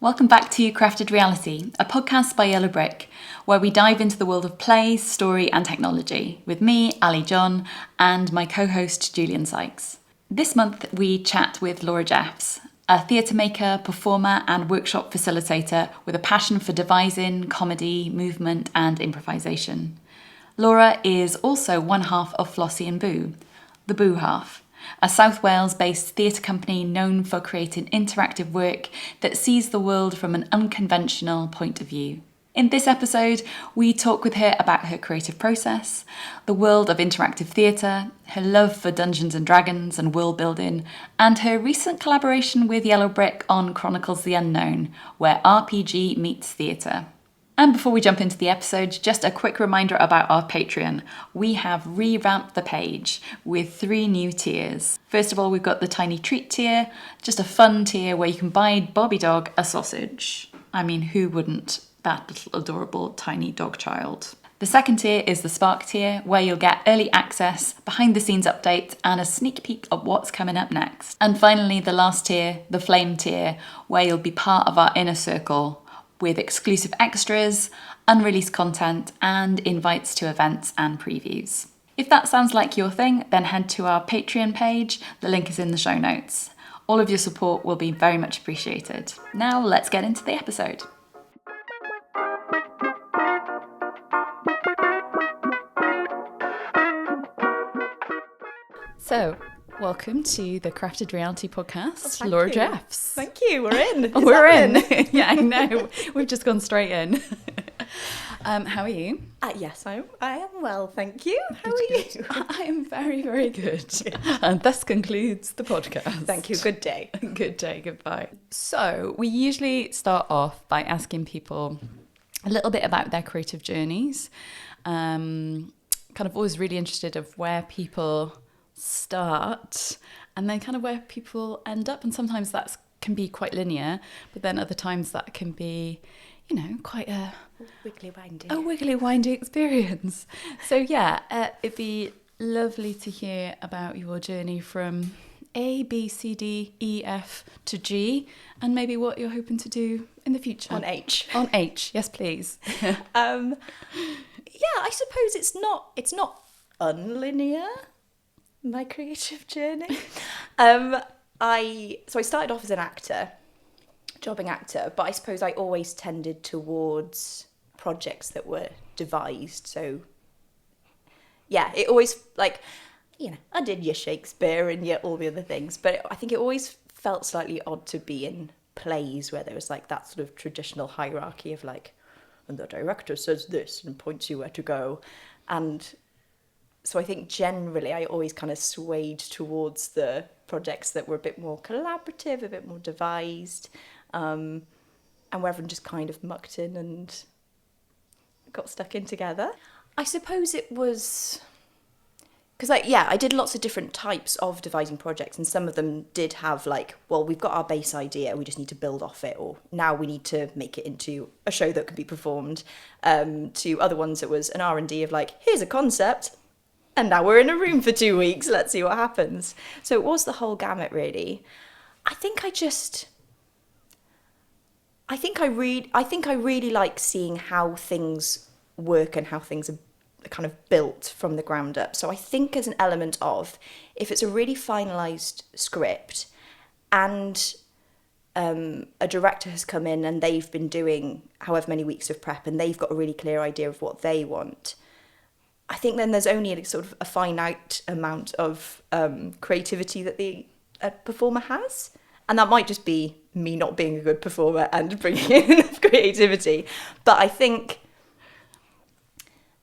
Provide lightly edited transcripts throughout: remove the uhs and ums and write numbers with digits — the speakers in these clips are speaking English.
Welcome back to Crafted Reality, a podcast by Yellow, where we dive into the world of play, story and technology with me, Ali John, and my co-host Julian Sykes. This month we chat with Laura Jeffs, a theatre maker, performer and workshop facilitator with a passion for devising, comedy, movement and improvisation. Laura is also one half of Flossy and Boo, the Boo half, a South Wales-based theatre company known for creating interactive work that sees the world from an unconventional point of view. In this episode, we talk with her about her creative process, the world of interactive theatre, her love for Dungeons and Dragons and world building, and her recent collaboration with Yellow on Chronicles the Unknown, where RPG meets theatre. And before we jump into the episode, just a quick reminder about our Patreon. We have revamped the page with 3 new tiers. First of all, we've got the Tiny Treat tier, just a fun tier where you can buy Bobby Dog a sausage. I mean, who wouldn't? That little adorable tiny dog child. The second tier is the Spark tier, where you'll get early access, behind the scenes updates, and a sneak peek of what's coming up next. And finally, the last tier, the Flame tier, where you'll be part of our inner circle, with exclusive extras, unreleased content, and invites to events and previews. If that sounds like your thing, then head to our Patreon page. The link is in the show notes. All of your support will be very much appreciated. Now let's get into the episode. So, welcome to the Crafted Reality podcast, Laura Jeffs. Thank you, we're in. We're in. Yeah, I know. We've just gone straight in. How are you? Yes, I am well, thank you. How are you? I am very, very good. And thus concludes the podcast. Thank you, good day. Good day, goodbye. So, we usually start off by asking people a little bit about their creative journeys. Kind of always really interested of where people start and then kind of where people end up, and sometimes that can be quite linear, but then other times that can be, you know, quite a wiggly windy experience. So yeah, it'd be lovely to hear about your journey from A, B, C, D, E, F to G, and maybe what you're hoping to do in the future. On H, yes please. Yeah, I suppose it's not unlinear, my creative journey. I started off as an actor, jobbing actor, but I suppose I always tended towards projects that were devised. So yeah, it always, like, you know, I did your Shakespeare and your all the other things, but I think it always felt slightly odd to be in plays where there was like that sort of traditional hierarchy of like, and the director says this and points you where to go. And so I think generally I always kind of swayed towards the projects that were a bit more collaborative, a bit more devised, and where everyone just kind of mucked in and got stuck in together. I suppose it was because I did lots of different types of devising projects, and some of them did have like, well, we've got our base idea, we just need to build off it, or now we need to make it into a show that can be performed. To other ones it was an R&D of like, here's a concept, and now we're in a room for 2 weeks, let's see what happens. So it was the whole gamut, really. I think I really like seeing how things work and how things are kind of built from the ground up. So I think as an element of, if it's a really finalised script and a director has come in and they've been doing however many weeks of prep and they've got a really clear idea of what they want, I think then there's only a sort of a finite amount of creativity that the performer has. And that might just be me not being a good performer and bringing in enough creativity. But I think,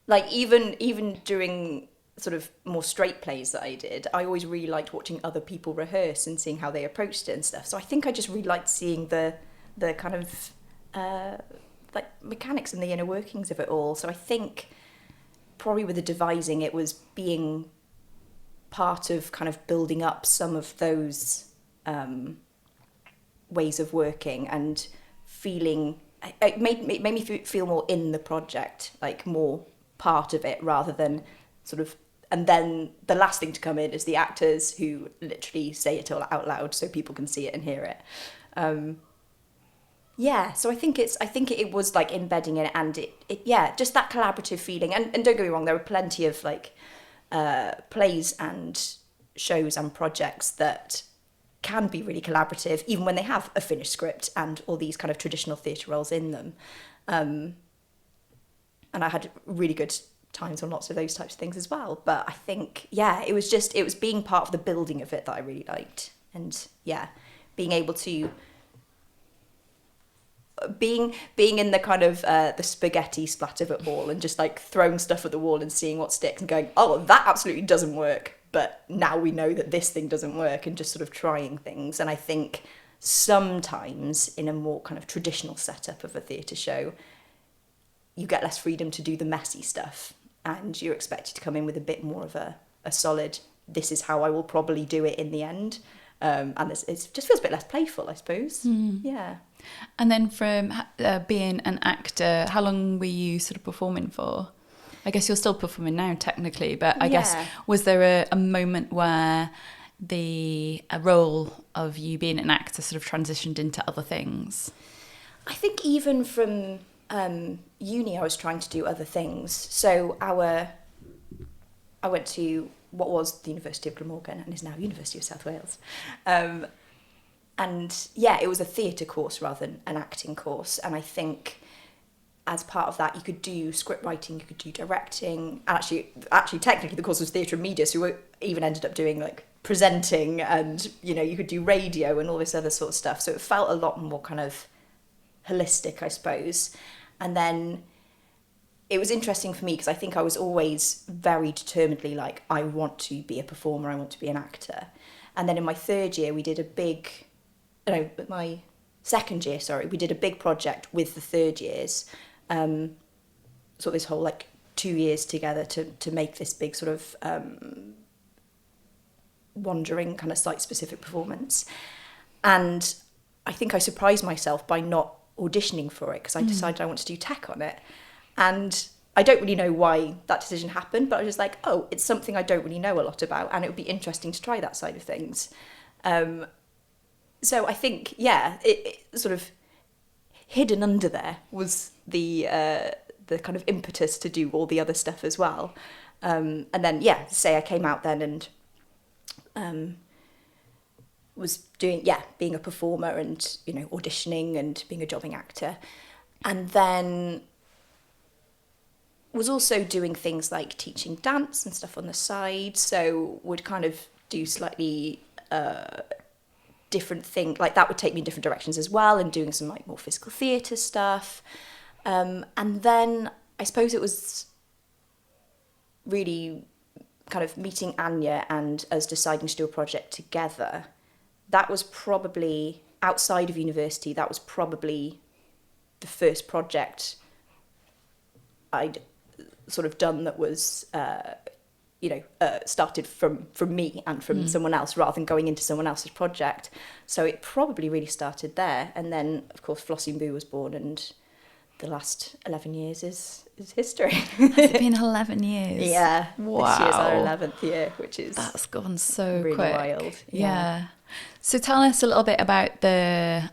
like, even during sort of more straight plays that I did, I always really liked watching other people rehearse and seeing how they approached it and stuff. So I think I just really liked seeing the kind of like mechanics and the inner workings of it all. So I think probably with the devising, it was being part of kind of building up some of those ways of working and feeling, it made me feel more in the project, like more part of it rather than sort of, and then the last thing to come in is the actors who literally say it all out loud so people can see it and hear it. Yeah, so I think it was like embedding it, and it yeah, just that collaborative feeling. And don't get me wrong, there are plenty of like plays and shows and projects that can be really collaborative, even when they have a finished script and all these kind of traditional theatre roles in them. And I had really good times on lots of those types of things as well. But I think, yeah, it was being part of the building of it that I really liked. And yeah, being able to being in the kind of the spaghetti splatter at all, and just like throwing stuff at the wall and seeing what sticks and going, oh, that absolutely doesn't work, but now we know that this thing doesn't work, and just sort of trying things. And I think sometimes in a more kind of traditional setup of a theatre show, you get less freedom to do the messy stuff, and you're expected to come in with a bit more of a solid, this is how I will probably do it in the end. And it just feels a bit less playful, I suppose. Yeah. And then from being an actor, how long were you sort of performing for? I guess you're still performing now technically, but I guess, was there a moment where the role of you being an actor sort of transitioned into other things? I think even from uni I was trying to do other things. So I went to what was the University of Glamorgan and is now University of South Wales. And yeah, it was a theatre course rather than an acting course. And I think as part of that, you could do script writing, you could do directing. And actually technically the course was theatre and media, so we even ended up doing like presenting, and, you know, you could do radio and all this other sort of stuff. So it felt a lot more kind of holistic, I suppose. And then it was interesting for me because I think I was always very determinedly like, I want to be a performer, I want to be an actor. And then in my third year, my second year, we did a big project with the third years. Sort of this whole like 2 years together to make this big sort of wandering kind of site-specific performance. And I think I surprised myself by not auditioning for it because I decided I want to do tech on it. And I don't really know why that decision happened, but I was just like, oh, it's something I don't really know a lot about, and it would be interesting to try that side of things. So I think, yeah, it sort of hidden under there was the kind of impetus to do all the other stuff as well. And then, yeah, say I came out then and was doing, being a performer and, you know, auditioning and being a jobbing actor. And then was also doing things like teaching dance and stuff on the side, so would kind of do slightly different things, like that would take me in different directions as well, and doing some like more physical theatre stuff. And then I suppose it was really kind of meeting Anya and us deciding to do a project together. That was probably, outside of university, that was probably the first project I'd sort of done that was, started from me and from someone else rather than going into someone else's project. So it probably really started there. And then, of course, Flossy and Boo was born, and the last 11 years is history. Has it been 11 years? Yeah. Wow. This year's our 11th year, which is... That's gone so really quick. wild. Yeah. So tell us a little bit about the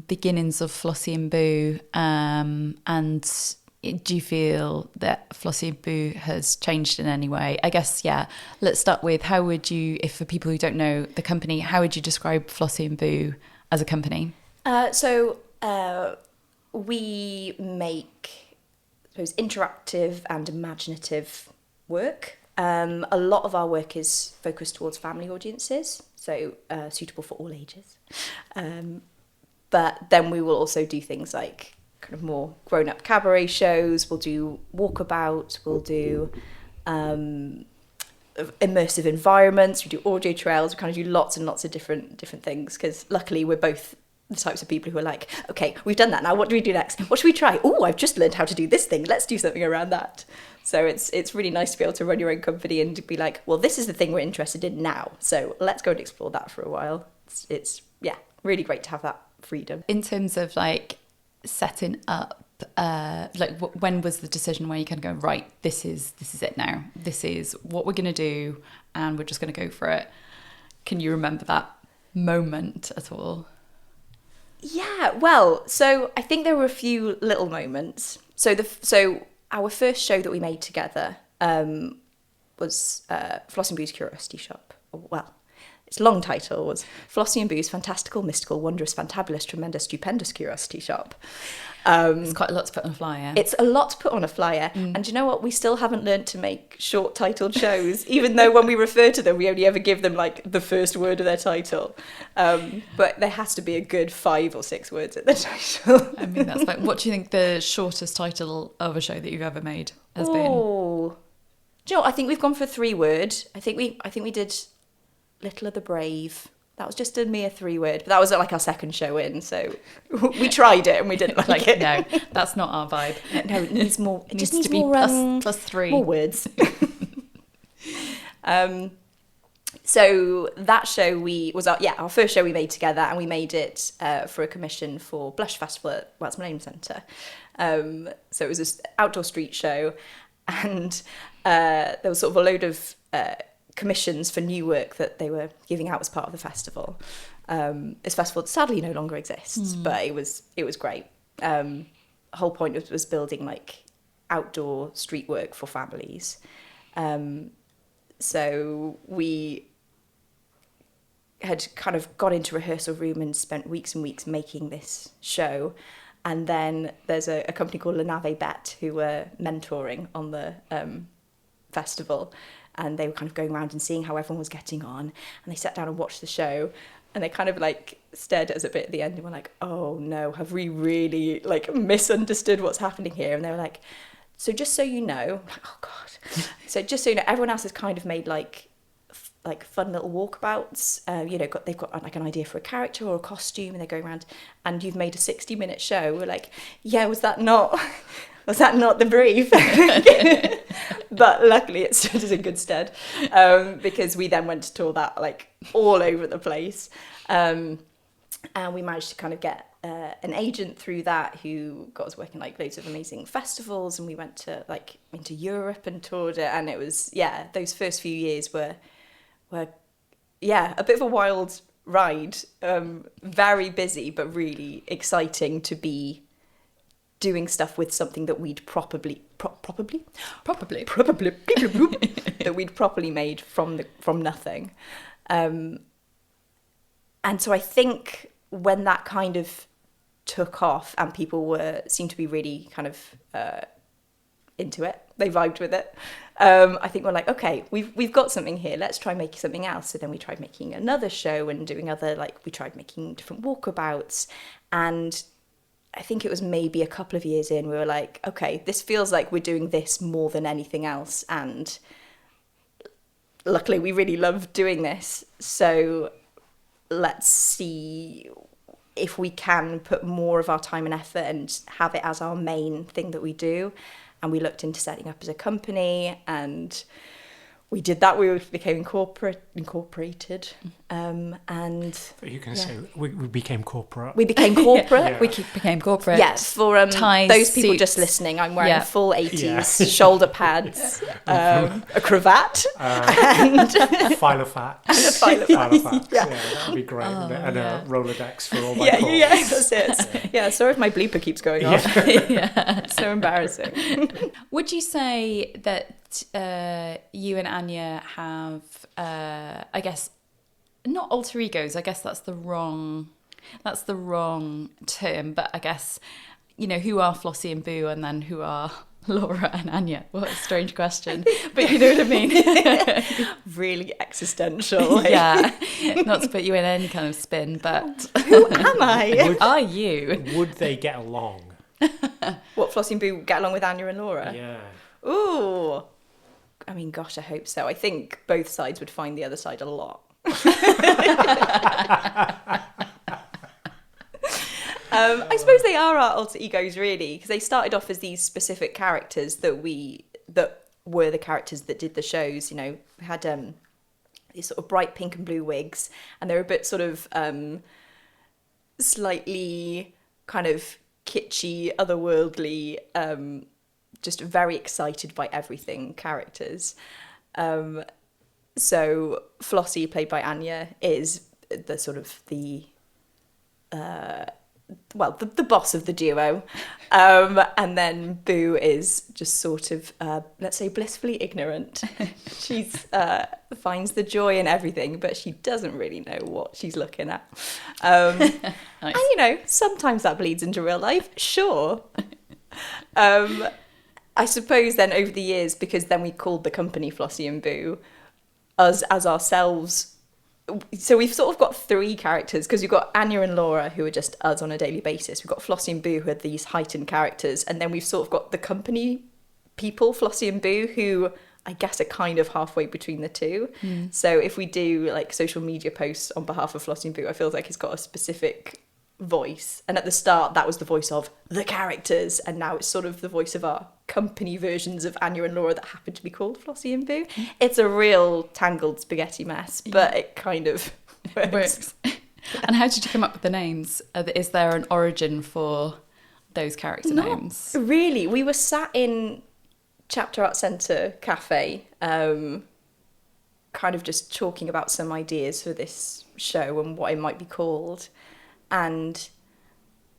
beginnings of Flossy and Boo, and do you feel that Flossy and Boo has changed in any way? I guess, let's start with, how would you, if for people who don't know the company, how would you describe Flossy and Boo as a company? We make, I suppose, interactive and imaginative work. A lot of our work is focused towards family audiences, so suitable for all ages. But then we will also do things like kind of more grown-up cabaret shows. We'll do walkabout. We'll do immersive environments. We do audio trails. We kind of do lots and lots of different things, because luckily we're both the types of people who are like, okay, we've done that now, what do we do next? What should we try? Oh, I've just learned how to do this thing. Let's do something around that. So it's really nice to be able to run your own company and be like, well, this is the thing we're interested in now, so let's go and explore that for a while. It's really great to have that freedom. In terms of like setting up, when was the decision where you kind of go, right, this is it now, this is what we're going to do, and we're just going to go for it? Can you remember that moment at all? Yeah, well, so I think there were a few little moments. So our first show that we made together was Flossy and Boo's Curiosity Shop. Well, its long title was Flossy and Boo's Fantastical, Mystical, Wondrous, Fantabulous, Tremendous, Stupendous Curiosity Shop. It's quite a lot to put on a flyer. It's a lot to put on a flyer. And you know what? We still haven't learned to make short titled shows, even though when we refer to them, we only ever give them like the first word of their title. But there has to be a good 5 or 6 words at the title. I mean, that's fine. What do you think the shortest title of a show that you've ever made has been? Oh, do you know what? I think we've gone for 3 word. I think we did Little of the Brave. That was just a mere 3 word, but that was like our second show in, so we tried it and we didn't like it. No, that's not our vibe. No, it needs more. It just needs needs to be more, plus 3. more words. So that show was our first show we made together, and we made it for a commission for Blush Festival at Wells Millennium Centre. So it was this outdoor street show, and there was sort of a load of commissions for new work that they were giving out as part of the festival. This festival sadly no longer exists, but it was great. The whole point was building like outdoor street work for families. So we had kind of got into rehearsal room and spent weeks and weeks making this show. And then there's a company called Le Nave Bet who were mentoring on the festival. And they were kind of going around and seeing how everyone was getting on. And they sat down and watched the show. And they kind of like stared at us a bit at the end and were like, oh no, have we really like misunderstood what's happening here? And they were like, so just so you know, like, oh God. So just so you know, everyone else has kind of made like fun little walkabouts. They've got like an idea for a character or a costume, and they're going around, and you've made a 60-minute show. We're like, yeah, was that not the brief? But luckily it stood us in good stead, because we then went to tour that like all over the place, and we managed to kind of get an agent through that who got us working like loads of amazing festivals, and we went to like into Europe and toured it, and it was those first few years were a bit of a wild ride, very busy but really exciting to be doing stuff with something that we'd probably that we'd properly made from nothing. And so I think when that kind of took off and people seemed to be really kind of into it, they vibed with it, I think we're like, okay, we've got something here, let's try making something else. So then we tried making another show and doing we tried making different walkabouts, and I think it was maybe a couple of years in, we were like, okay, this feels like we're doing this more than anything else, and luckily we really love doing this, so let's see if we can put more of our time and effort and have it as our main thing that we do. And we looked into setting up as a company, and we did that. We became incorporated, and But you can say we became corporate. we became corporate. Yeah. We became corporate. Yes, for ties, those people suits. just listening, I'm wearing Yeah. full 80s shoulder pads, a cravat, and File of facts. a file of File of facts. facts. Yeah, that would be great. wouldn't it? And a Rolodex for all my calls. Yeah, that's it. Yeah, sorry if my bleeper keeps going off. Yeah. It's so embarrassing. Would you say that you and Anya have, I guess, not alter egos? I guess that's the wrong term. But I guess, who are Flossy and Boo, and then who are Laura and Anya? What a strange question, but you know what I mean. Really existential. Yeah, not to put you in any kind of spin, but Who am I? who are you? Would they get along? What, Flossy and Boo get along with Anya and Laura? Yeah. Ooh. I mean, gosh, I hope so. I think both sides would find the other side a lot. I suppose they are our alter egos, really, because they started off as these specific characters that were the characters that did the shows. We had these sort of bright pink and blue wigs, and they were a bit sort of slightly kind of kitschy, otherworldly, just very excited by everything characters. So Flossie, played by Anya, is the sort of the the boss of the duo. And then Boo is just sort of, let's say, blissfully ignorant. She's finds the joy in everything, but she doesn't really know what she's looking at. Nice. And, sometimes that bleeds into real life, sure. I suppose then over the years, because then we called the company Flossy and Boo, us as ourselves. So we've sort of got three characters, because we've got Anya and Laura, who are just us on a daily basis. We've got Flossy and Boo, who are these heightened characters. And then we've sort of got the company people, Flossy and Boo, who I guess are kind of halfway between the two. So if we do like social media posts on behalf of Flossy and Boo, I feel like it's got a specific voice. And at the start, that was the voice of the characters. And now it's sort of the voice of our company versions of Anya and Laura that happen to be called Flossy and Boo. It's a real tangled spaghetti mess, but it kind of works. And how did you come up with the names? Is there an origin for those character names? Really, we were sat in Chapter Art Centre Cafe, kind of just talking about some ideas for this show and what it might be called. And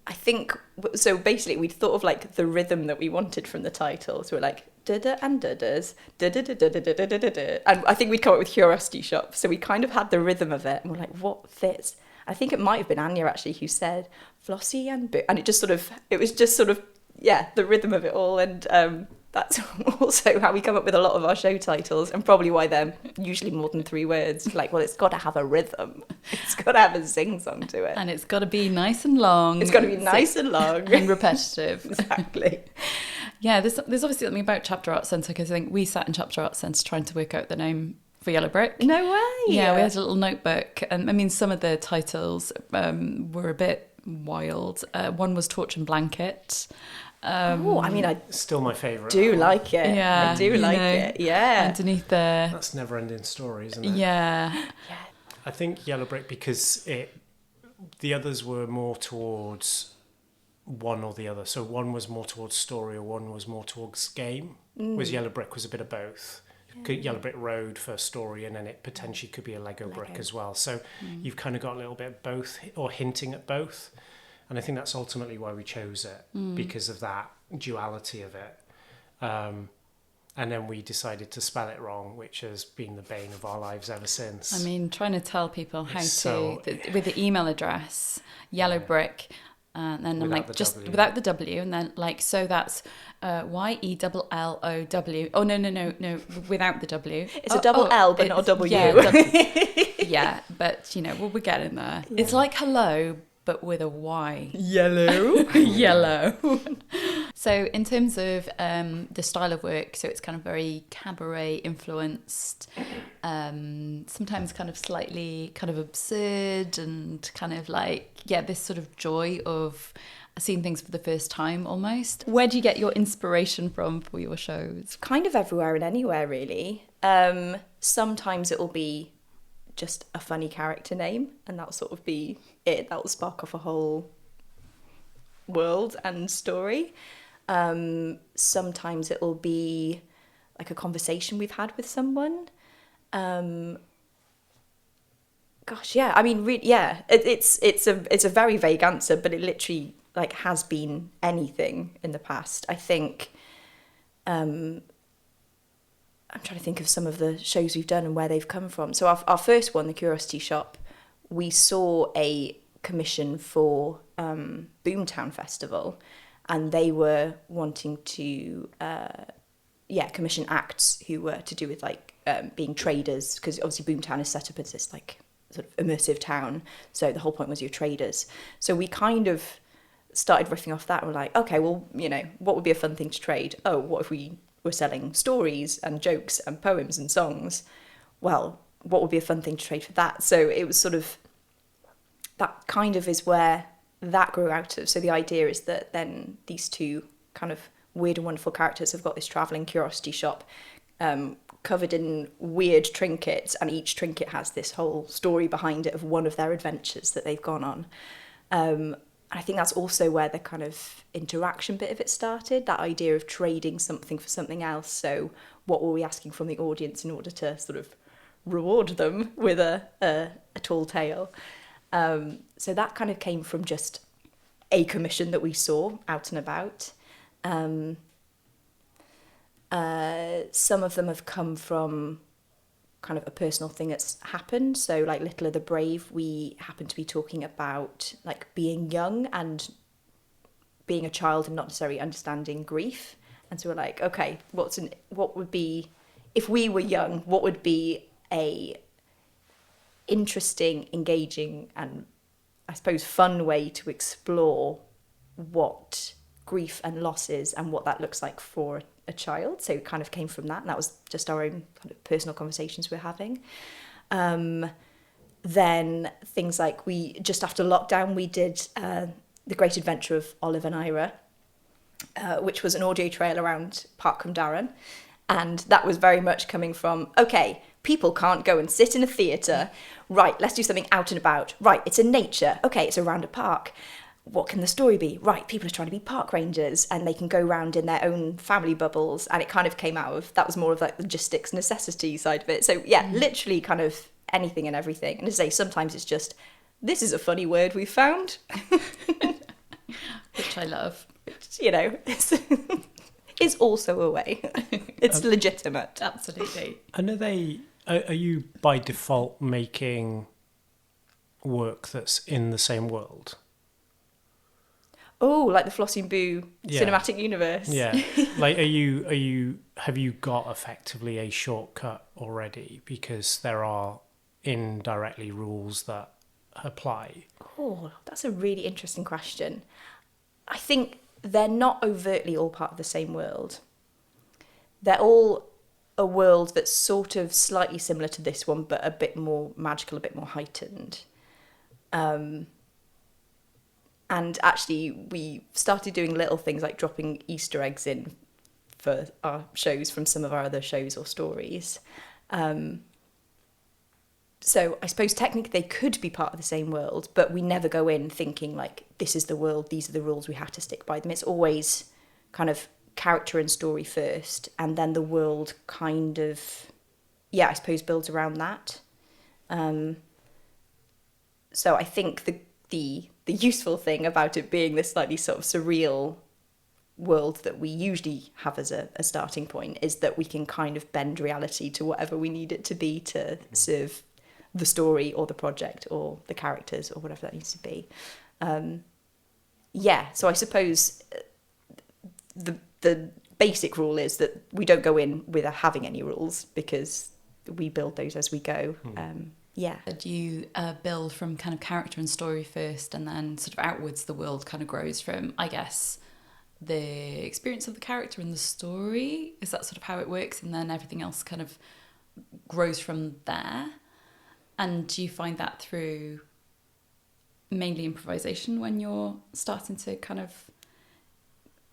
I think, so basically we'd thought of like the rhythm that we wanted from the title. So we're like, da-da and da-das, da-da-da-da-da-da-da-da. And I think we'd come up with Curiosity Shop. So we kind of had the rhythm of it. And we're like, what fits? I think it might have been Anya actually who said Flossy and Boo. And it was just sort of, the rhythm of it all. And that's also how we come up with a lot of our show titles, and probably why they're usually more than 3 words. Like, well, it's got to have a rhythm. It's got to have a sing-song to it. And it's got to be nice and long. It's got to be nice and long. And repetitive. Exactly. Yeah, there's obviously something about Chapter Art Centre, because I think we sat in Chapter Art Centre trying to work out the name for Yellow Brick. No way. Yeah, we had a little notebook. And I mean, some of the titles were a bit wild. One was Torch and Blanket. I Still my favourite. do like it. Yeah, I do like it. Yeah. Underneath the... That's Never-Ending Story, isn't it? Yeah. I think Yellow Brick, because the others were more towards one or the other. So one was more towards story, or one was more towards game. Whereas Yellow Brick was a bit of both. Yellow Brick Road for story, and then it potentially could be a Lego brick as well. So you've kind of got a little bit of both, or hinting at both. And I think that's ultimately why we chose it, because of that duality of it. And then we decided to spell it wrong, which has been the bane of our lives ever since. I mean, trying to tell people how So- with the email address, Yellow Brick, and then I'm Without like, the just W. without the W, and then like, so that's YELLOW. Oh, no, without the W. It's a double L, but not a W. Yeah, but we're getting there. Yeah. It's like hello, but with a Y. Yellow. Yellow. So in terms of the style of work, so it's kind of very cabaret influenced, sometimes kind of slightly kind of absurd, and kind of like, this sort of joy of seeing things for the first time almost. Where do you get your inspiration from for your shows? Kind of everywhere and anywhere, really. Sometimes it will be just a funny character name, and that'll sort of be it. That'll spark off a whole world and story. Sometimes it will be like a conversation we've had with someone. It's a very vague answer, but it literally like has been anything in the past. I think I'm trying to think of some of the shows we've done and where they've come from. So our first one, The Curiosity Shop, we saw a commission for Boomtown Festival, and they were wanting to commission acts who were to do with like being traders, because obviously Boomtown is set up as this like sort of immersive town. So the whole point was you're traders. So we kind of started riffing off that, and we're like, okay, well, what would be a fun thing to trade? Oh, what if we were selling stories and jokes and poems and songs? Well, what would be a fun thing to trade for that? So it was sort of, that kind of is where that grew out of. So the idea is that then these two kind of weird and wonderful characters have got this travelling curiosity shop covered in weird trinkets, and each trinket has this whole story behind it of one of their adventures that they've gone on. I think that's also where the kind of interaction bit of it started, that idea of trading something for something else. So what were we asking from the audience in order to sort of reward them with a tall tale? So that kind of came from just a commission that we saw out and about. Some of them have come from kind of a personal thing that's happened. So like Little of the Brave, we happen to be talking about like being young and being a child and not necessarily understanding grief. And so we're like, okay, what would be, if we were young, what would be a interesting, engaging, and I suppose fun way to explore what grief and loss is and what that looks like for a child. So it kind of came from that, and that was just our own kind of personal conversations we're having. Then things like just after lockdown, we did The Great Adventure of Olive and Ira, which was an audio trail around Park Cwmdarren. And that was very much coming from, okay, people can't go and sit in a theatre. Right, let's do something out and about. Right, it's in nature. Okay, it's around a park. What can the story be? Right, people are trying to be park rangers and they can go around in their own family bubbles. And it kind of came out of, that was more of like the logistics, necessity side of it. So yeah, literally kind of anything and everything. And to say, sometimes it's just, this is a funny word we found. Which I love. You know, is also a way. It's legitimate. Absolutely. And are you by default making work that's in the same world? Oh, like the Flossy and Boo cinematic universe. Yeah. Like, have you got effectively a shortcut already? Because there are indirectly rules that apply. Oh, that's a really interesting question. I think they're not overtly all part of the same world. They're all a world that's sort of slightly similar to this one, but a bit more magical, a bit more heightened. And actually, we started doing little things like dropping Easter eggs in for our shows from some of our other shows or stories. So I suppose technically they could be part of the same world, but we never go in thinking like, this is the world, these are the rules, we have to stick by them. It's always kind of character and story first, and then the world kind of, I suppose builds around that. So I think the useful thing about it being this slightly sort of surreal world that we usually have as a starting point is that we can kind of bend reality to whatever we need it to be to serve the story or the project or the characters or whatever that needs to be. So I suppose the basic rule is that we don't go in without having any rules because we build those as we go. Do you build from kind of character and story first, and then sort of outwards the world kind of grows from, I guess, the experience of the character and the story? Is that sort of how it works? And then everything else kind of grows from there? And do you find that through mainly improvisation when you're starting to kind of,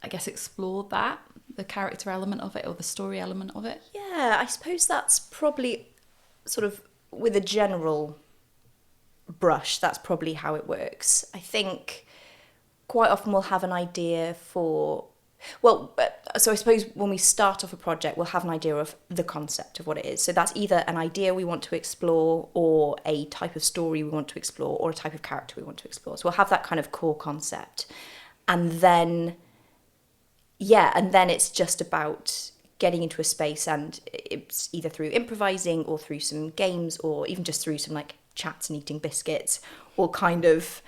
I guess, explore that, the character element of it or the story element of it? Yeah, I suppose that's probably sort of with a general brush, that's probably how it works. I think quite often we'll have an idea for... so I suppose when we start off a project, we'll have an idea of the concept of what it is. So that's either an idea we want to explore or a type of story we want to explore or a type of character we want to explore. So we'll have that kind of core concept. And then it's just about getting into a space, and it's either through improvising or through some games or even just through some like chats and eating biscuits, or kind of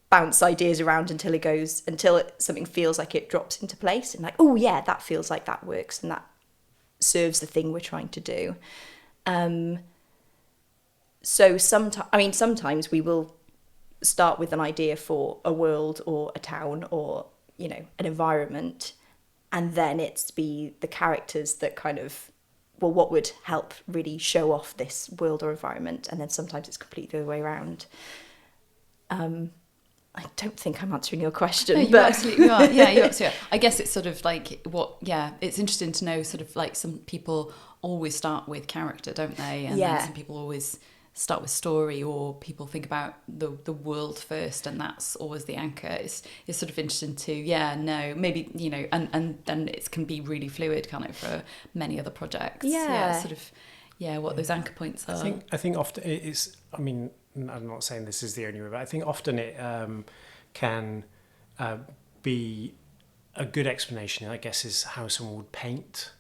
bounce ideas around until something feels like it drops into place and like, oh yeah, that feels like that works and that serves the thing we're trying to do. So sometimes we will start with an idea for a world or a town or, you know, an environment, and then it's be the characters that kind of, well, what would help really show off this world or environment, and then sometimes it's completely the other way around. I don't think I'm answering your question. No, you absolutely are. Yeah, you absolutely are. I guess it's sort of like it's interesting to know sort of like some people always start with character, don't they? And then some people always start with story, or people think about the world first and that's always the anchor. It's sort of interesting to, maybe, you know, and then it can be really fluid kind of for many other projects. What those anchor points are. I think often it's, I mean, I'm not saying this is the only way, but I think often it can be a good explanation, I guess, is how someone would paint.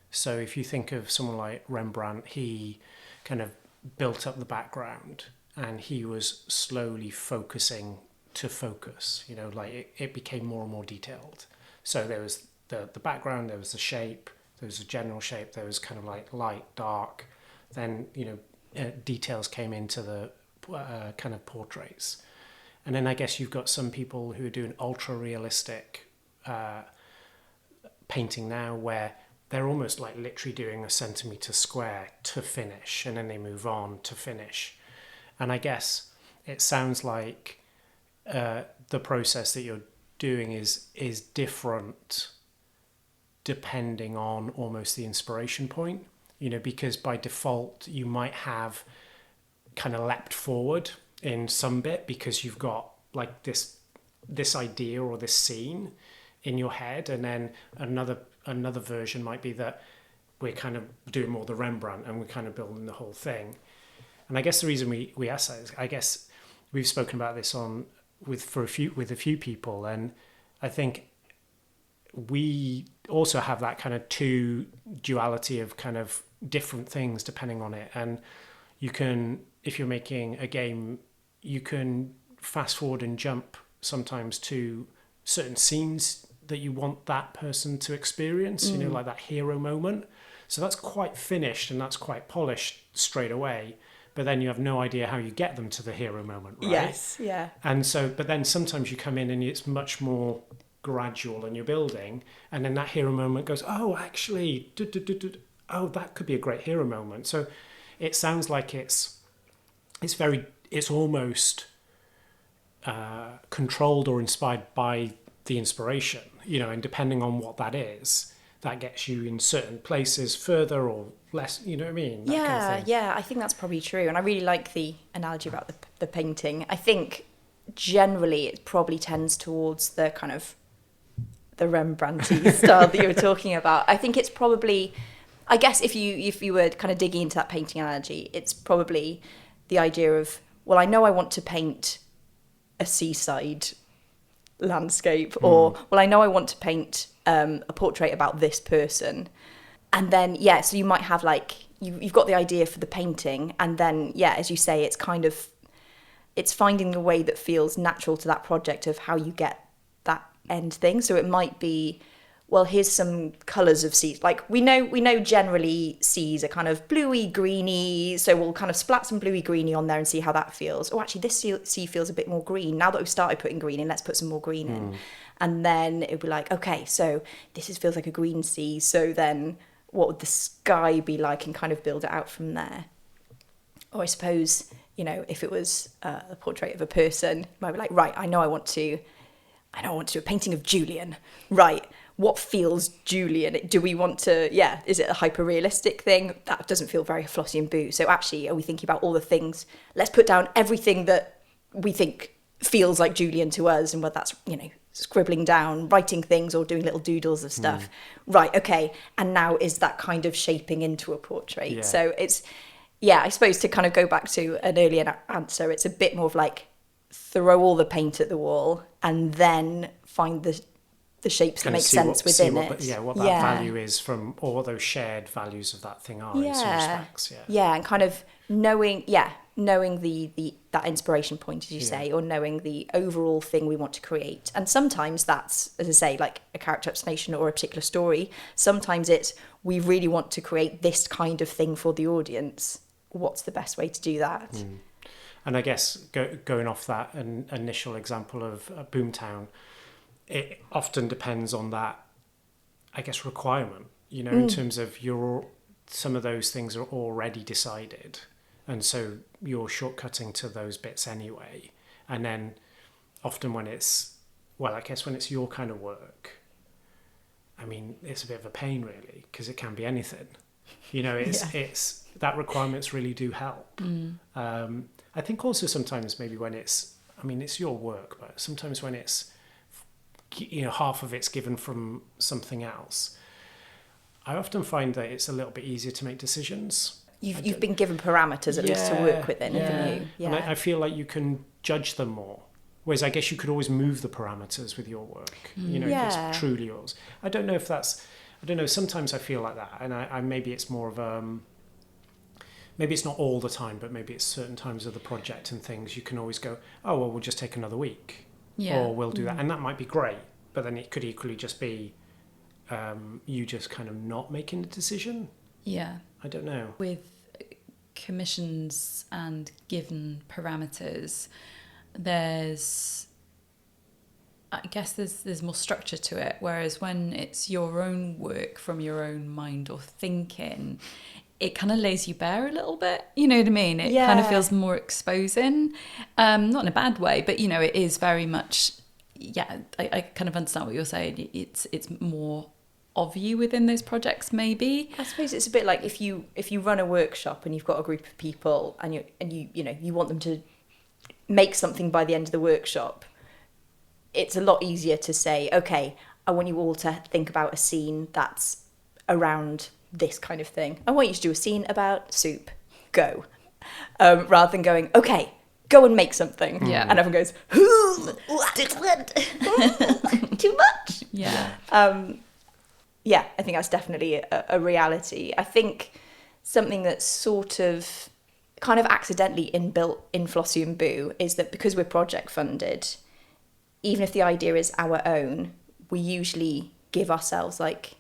So if you think of someone like Rembrandt, he kind of built up the background and he was slowly focusing to focus, like it became more and more detailed. So there was the background, there was the shape, there was a general shape, there was kind of like light, dark. Then, details came into the kind of portraits. And then I guess you've got some people who are doing ultra realistic painting now, where they're almost like literally doing a centimetre square to finish, and then they move on to finish. And I guess it sounds like the process that you're doing is different depending on almost the inspiration point, because by default you might have kind of leapt forward in some bit because you've got like this idea or this scene in your head, and then another version might be that we're kind of doing more the Rembrandt and we're kind of building the whole thing. And I guess the reason we ask that is, I guess we've spoken about this with a few people, and I think we also have that kind of two duality of kind of different things depending on it. And you can, if you're making a game, you can fast forward and jump sometimes to certain scenes that you want that person to experience, like that hero moment. So that's quite finished and that's quite polished straight away. But then you have no idea how you get them to the hero moment, right? Yes, yeah. And so, but then sometimes you come in and it's much more gradual and you're building, and then that hero moment goes, oh, actually, oh, that could be a great hero moment. So it sounds like it's almost controlled or inspired by the inspiration, and depending on what that is, that gets you in certain places further or less, you know what I mean? That kind of thing. Yeah, I think that's probably true. And I really like the analogy about the painting. I think generally it probably tends towards the kind of the Rembrandt-y style that you were talking about. I think it's probably, I guess if you were kind of digging into that painting analogy, it's probably the idea of, well, I know I want to paint a seaside landscape, or well, I know I want to paint a portrait about this person, and then so you might have like you've got the idea for the painting, and then as you say, it's finding the way that feels natural to that project of how you get that end thing. So it might be, well, here's some colours of seas. Like we know generally seas are kind of bluey greeny, so we'll kind of splat some bluey greeny on there and see how that feels. Oh, actually this sea feels a bit more green. Now that we've started putting green in, let's put some more green in. And then it'd be like, okay, so this feels like a green sea, so then what would the sky be like, and kind of build it out from there. Or I suppose, if it was a portrait of a person, you might be like, right, I know I want to do a painting of Julian. Right, what feels Julian? Do we want to, is it a hyper-realistic thing? That doesn't feel very Flossy and Boo. So actually, are we thinking about all the things? Let's put down everything that we think feels like Julian to us, and whether that's, scribbling down, writing things, or doing little doodles of stuff. Right, okay, and now is that kind of shaping into a portrait? Yeah. So it's, I suppose to kind of go back to an earlier answer, it's a bit more of like, throw all the paint at the wall and then find the shapes that make sense within it. What that value is from, or what those shared values of that thing are in some respects. And kind of knowing the that inspiration point, as you say, or knowing the overall thing we want to create. And sometimes that's, as I say, like a character explanation or a particular story. Sometimes it's, we really want to create this kind of thing for the audience. What's the best way to do that? And I guess going off that initial example of Boomtown, it often depends on that, I guess, requirement, in terms of some of those things are already decided. And so you're shortcutting to those bits anyway. And then often when it's your kind of work, I mean, it's a bit of a pain really, because it can be anything. It's that requirements really do help. I think also sometimes maybe when it's your work, but sometimes when it's, half of it's given from something else, I often find that it's a little bit easier to make decisions. You've been given parameters at least to work within, haven't you? Yeah. And I feel like you can judge them more. Whereas I guess you could always move the parameters with your work, if it's truly yours. I don't know if that's, sometimes I feel like that. And I maybe it's more of maybe it's not all the time, but maybe it's certain times of the project and things. You can always go, oh, well, we'll just take another week. Yeah. Or we'll do that. And that might be great. But then it could equally just be you just kind of not making a decision. Yeah. I don't know. With commissions and given parameters, there's more structure to it. Whereas when it's your own work from your own mind or thinking, it kind of lays you bare a little bit. You know what I mean? It kind of feels more exposing. Not in a bad way, but, it is very much... Yeah, I kind of understand what you're saying. It's more of you within those projects, maybe. I suppose it's a bit like if you run a workshop and you've got a group of people and you want them to make something by the end of the workshop. It's a lot easier to say, okay, I want you all to think about a scene that's around this kind of thing. I want you to do a scene about soup. Go. Rather than going, okay, go and make something. Yeah. And everyone goes, too much. Yeah. Yeah, I think that's definitely a reality. I think something that's sort of kind of accidentally inbuilt in Flossy and Boo is that because we're project funded, even if the idea is our own, we usually give ourselves like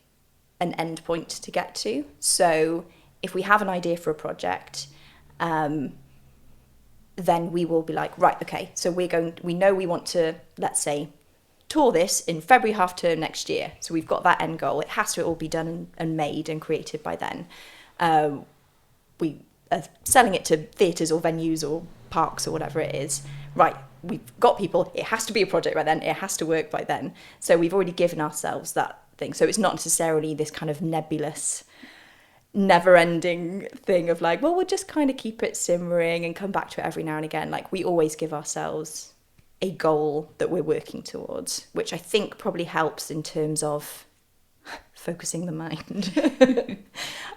an end point to get to. So if we have an idea for a project, then we will be like, right, okay, so we know we want to, let's say, tour this in February half term next year. So we've got that end goal. It has to all be done and made and created by then. We are selling it to theatres or venues or parks or whatever it is. Right, we've got people. It has to be a project by then. It has to work by then. So we've already given ourselves that thing. So it's not necessarily this kind of nebulous, never-ending thing of like, well, we'll just kind of keep it simmering and come back to it every now and again. Like we always give ourselves a goal that we're working towards, which I think probably helps in terms of focusing the mind.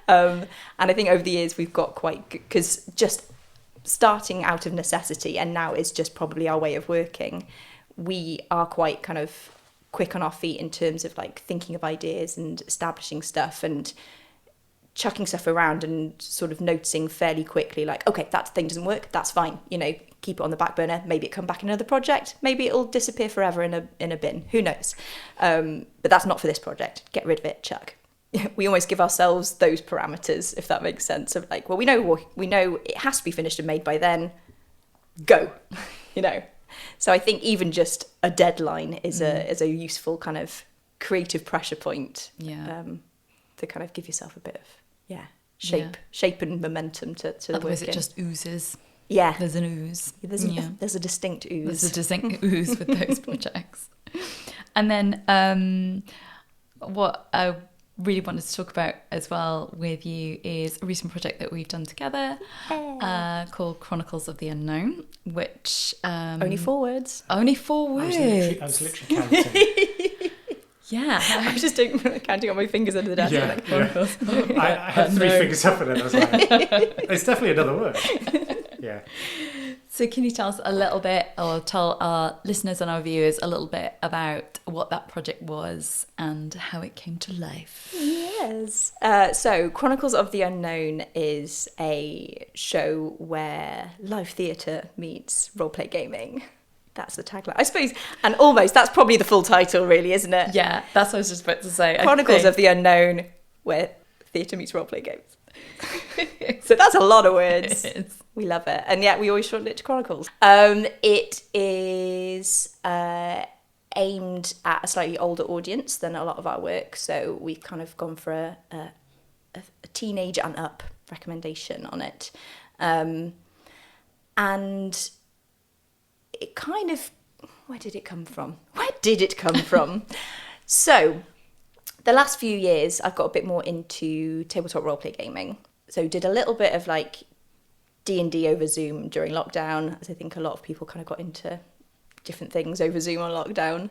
And I think over the years we've got quite good, because just starting out of necessity and now is just probably our way of working, we are quite kind of quick on our feet in terms of like thinking of ideas and establishing stuff and chucking stuff around and sort of noticing fairly quickly like, okay, that thing doesn't work, that's fine, keep it on the back burner, maybe it come back in another project, maybe it'll disappear forever in a bin, who knows. But that's not for this project, get rid of it, chuck. We almost give ourselves those parameters, if that makes sense, of like, well, we know it has to be finished and made by then, go. So I think even just a deadline is a useful kind of creative pressure point. To kind of give yourself a bit of shape and momentum to the Otherwise work it just oozes. Yeah. There's an ooze. There's a distinct ooze. There's a distinct ooze with those projects. And then what I really wanted to talk about as well with you is a recent project that we've done together called Chronicles of the Unknown, which... only 4 words. Only 4 words. I was literally counting. Yeah. I was just counting on my fingers under the desk. I had 3 fingers up and then I was like, it's definitely another word. Yeah. So can you tell us a little bit, or tell our listeners and our viewers a little bit about what that project was and how it came to life? Yes. So Chronicles of the Unknown is a show where live theatre meets roleplay gaming. That's the tagline, I suppose. And almost, that's probably the full title, really, isn't it? Yeah, that's what I was just about to say. Chronicles of the Unknown, where theatre meets roleplay games. So that's a lot of words. It is. We love it. And yet we always shorten it to Chronicles. It is aimed at a slightly older audience than a lot of our work. So we've kind of gone for a teenage and up recommendation on it. And it kind of, where did it come from? So the last few years, I've got a bit more into tabletop roleplay gaming. So did a little bit of like D&D over Zoom during lockdown, as I think a lot of people kind of got into different things over Zoom on lockdown.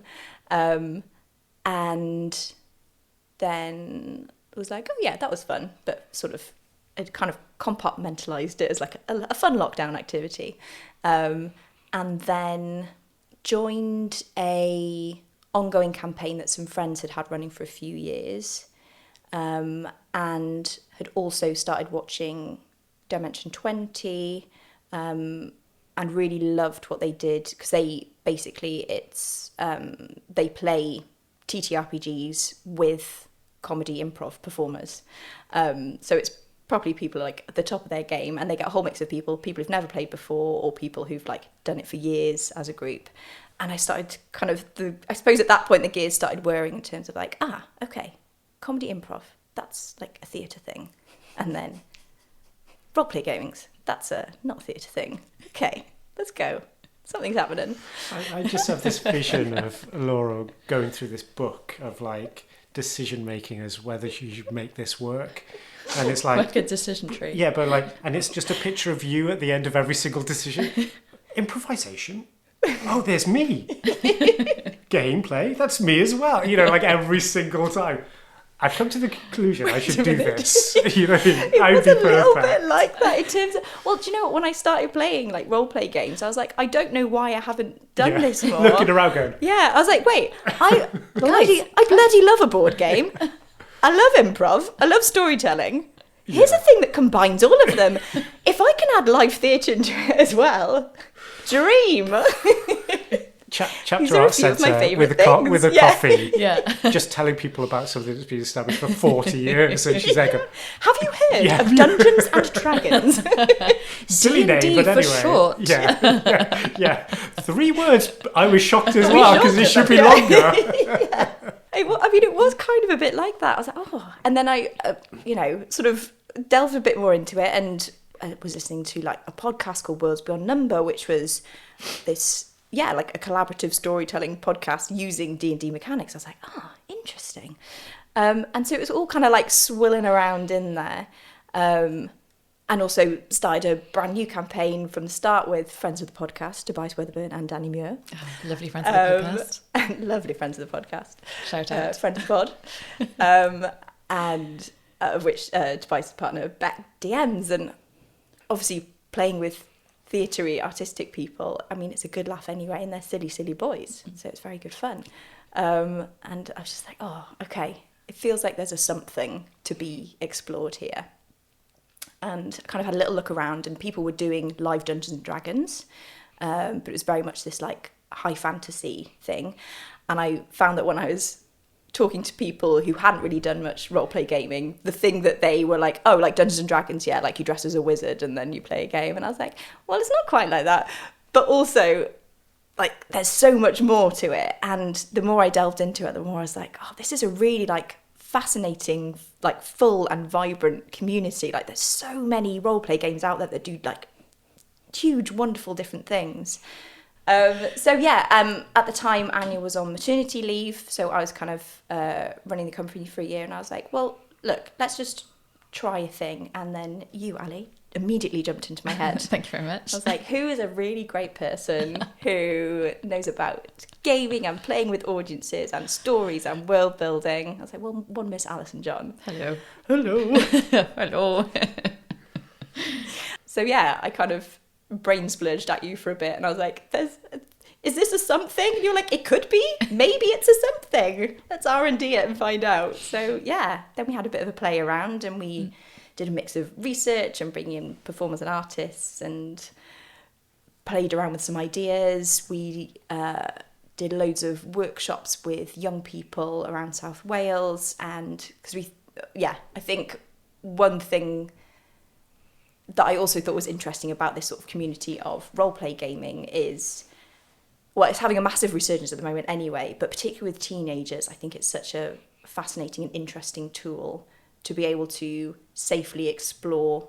And then it was like, oh yeah, that was fun, but sort of it kind of compartmentalised it as like a fun lockdown activity. And then joined a ongoing campaign that some friends had running for a few years, and had also started watching Dimension 20, and really loved what they did, because they basically, they play TTRPGs with comedy improv performers. So it's probably people like at the top of their game, and they get a whole mix of people who've never played before, or people who've like done it for years as a group. And I started I suppose at that point the gears started whirring in terms of like, okay, comedy improv, that's like a theatre thing. And then roleplay gaming's, that's not a theatre thing. Okay, let's go. Something's happening. I just have this vision of Laura going through this book of like decision making as whether she should make this work. And it's like a decision tree. Yeah, but like, and it's just a picture of you at the end of every single decision. Improvisation. Oh, there's me. Gameplay. That's me as well. You know, like every single time. I've come to the conclusion I should do this. You know, it was a little bit like that in terms of, well, do you know what? When I started playing like role play games, I was like, I don't know why I haven't done this more. Looking around going. Yeah, I was like, wait, I bloody love a board game. I love improv. I love storytelling. Here's a thing that combines all of them. If I can add live theatre into it as well, dream. Chapter art centre with a coffee. Yeah. Just telling people about something that's been established for 40 years. And she's like, have you heard of Dungeons and Dragons? Silly name, D&D but anyway. for short. Yeah. 3 words. I was shocked as well, because it should be longer. Yeah. I mean, it was kind of a bit like that. I was like, oh. And then I, sort of delved a bit more into it, and I was listening to like a podcast called Worlds Beyond Number, which was this, like a collaborative storytelling podcast using D&D mechanics. I was like, interesting. And so it was all kind of like swirling around in there. And also started a brand new campaign from the start with friends of the podcast, Tobias Weatherburn and Danny Muir. Oh, lovely friends of the podcast. Lovely friends of the podcast. Shout out. Friend of the pod. And of which Tobias' partner, Beck, DMs. And obviously playing with theatre-y, artistic people, I mean, it's a good laugh anyway, and they're silly, silly boys. So it's very good fun. And I was just like, okay. It feels like there's a something to be explored here. And I kind of had a little look around, and people were doing live Dungeons and Dragons, but it was very much this like high fantasy thing. And I found that when I was talking to people who hadn't really done much roleplay gaming, the thing that they were like, oh, like Dungeons and Dragons, yeah, like you dress as a wizard and then you play a game. And I was like, well, it's not quite like that. But also, like, there's so much more to it. And the more I delved into it, the more I was like, this is a really like fascinating, like full and vibrant community. Like there's so many roleplay games out there that do like huge, wonderful different things. At the time Anya was on maternity leave, so I was kind of running the company for a year, and I was like, well, look, let's just try a thing. And then you, Ali, immediately jumped into my head. Thank you very much. I was like, who is a really great person who knows about gaming and playing with audiences and stories and world building? I was like, well, one Miss Alison John. Hello. Hello. So yeah, I kind of brain splurged at you for a bit, and I was like, is this a something? And you're like, it could be, maybe it's a something. Let's R&D it and find out. So yeah, then we had a bit of a play around, and we did a mix of research and bringing in performers and artists, and played around with some ideas. We did loads of workshops with young people around South Wales, and because I think one thing that I also thought was interesting about this sort of community of roleplay gaming is, well, it's having a massive resurgence at the moment anyway, but particularly with teenagers, I think it's such a fascinating and interesting tool to be able to safely explore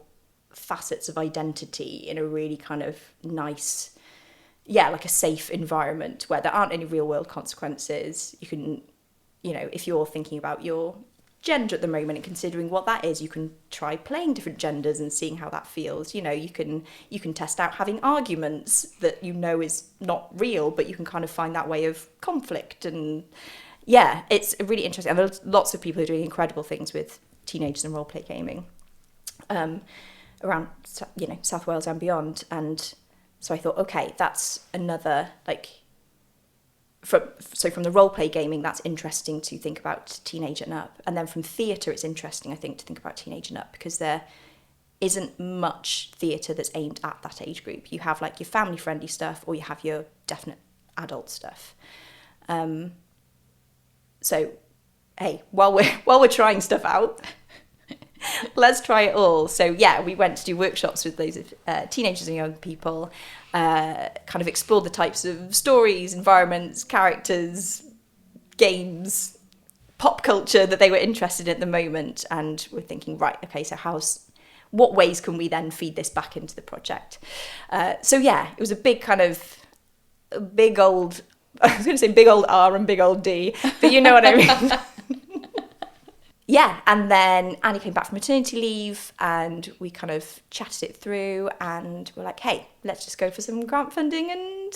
facets of identity in a really kind of nice, like a safe environment where there aren't any real world consequences. You can, if you're thinking about your gender at the moment and considering what that is, you can try playing different genders and seeing how that feels. You can test out having arguments that is not real, but you can kind of find that way of conflict. And yeah, it's really interesting. And there's lots of people who are doing incredible things with teenagers and roleplay gaming around South Wales and beyond. And so I thought, okay, that's another like from the role play gaming, that's interesting to think about teenage and up, and then from theatre, it's interesting, I think, to think about teenage and up, because there isn't much theatre that's aimed at that age group. You have like your family friendly stuff, or you have your definite adult stuff. So, hey, while we're trying stuff out, let's try it all. So yeah, we went to do workshops with loads of teenagers and young people, kind of explored the types of stories, environments, characters, games, pop culture that they were interested in at the moment, and we're thinking, right, okay, so what ways can we then feed this back into the project? So yeah, it was a big old, I was going to say big old R and big old D, but you know what I mean. Yeah, and then Annie came back from maternity leave, and we kind of chatted it through, and we're like, hey, let's just go for some grant funding and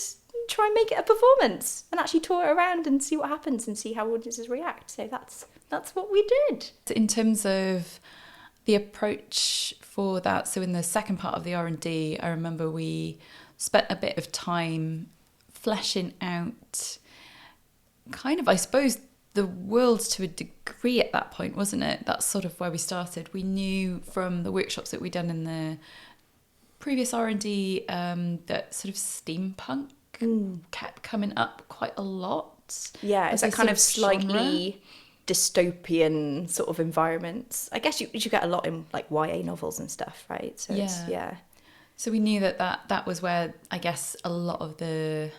try and make it a performance and actually tour it around and see what happens and see how audiences react. So that's what we did. In terms of the approach for that, so in the second part of the R&D, I remember we spent a bit of time fleshing out kind of, I suppose, the world to a degree at that point, wasn't it? That's sort of where we started. We knew from the workshops that we'd done in the previous R&D that sort of steampunk kept coming up quite a lot. Yeah, it's a that kind sort of slightly genre. Dystopian sort of environments. I guess you get a lot in like YA novels and stuff, right? So yeah. So we knew that was where, I guess, a lot of the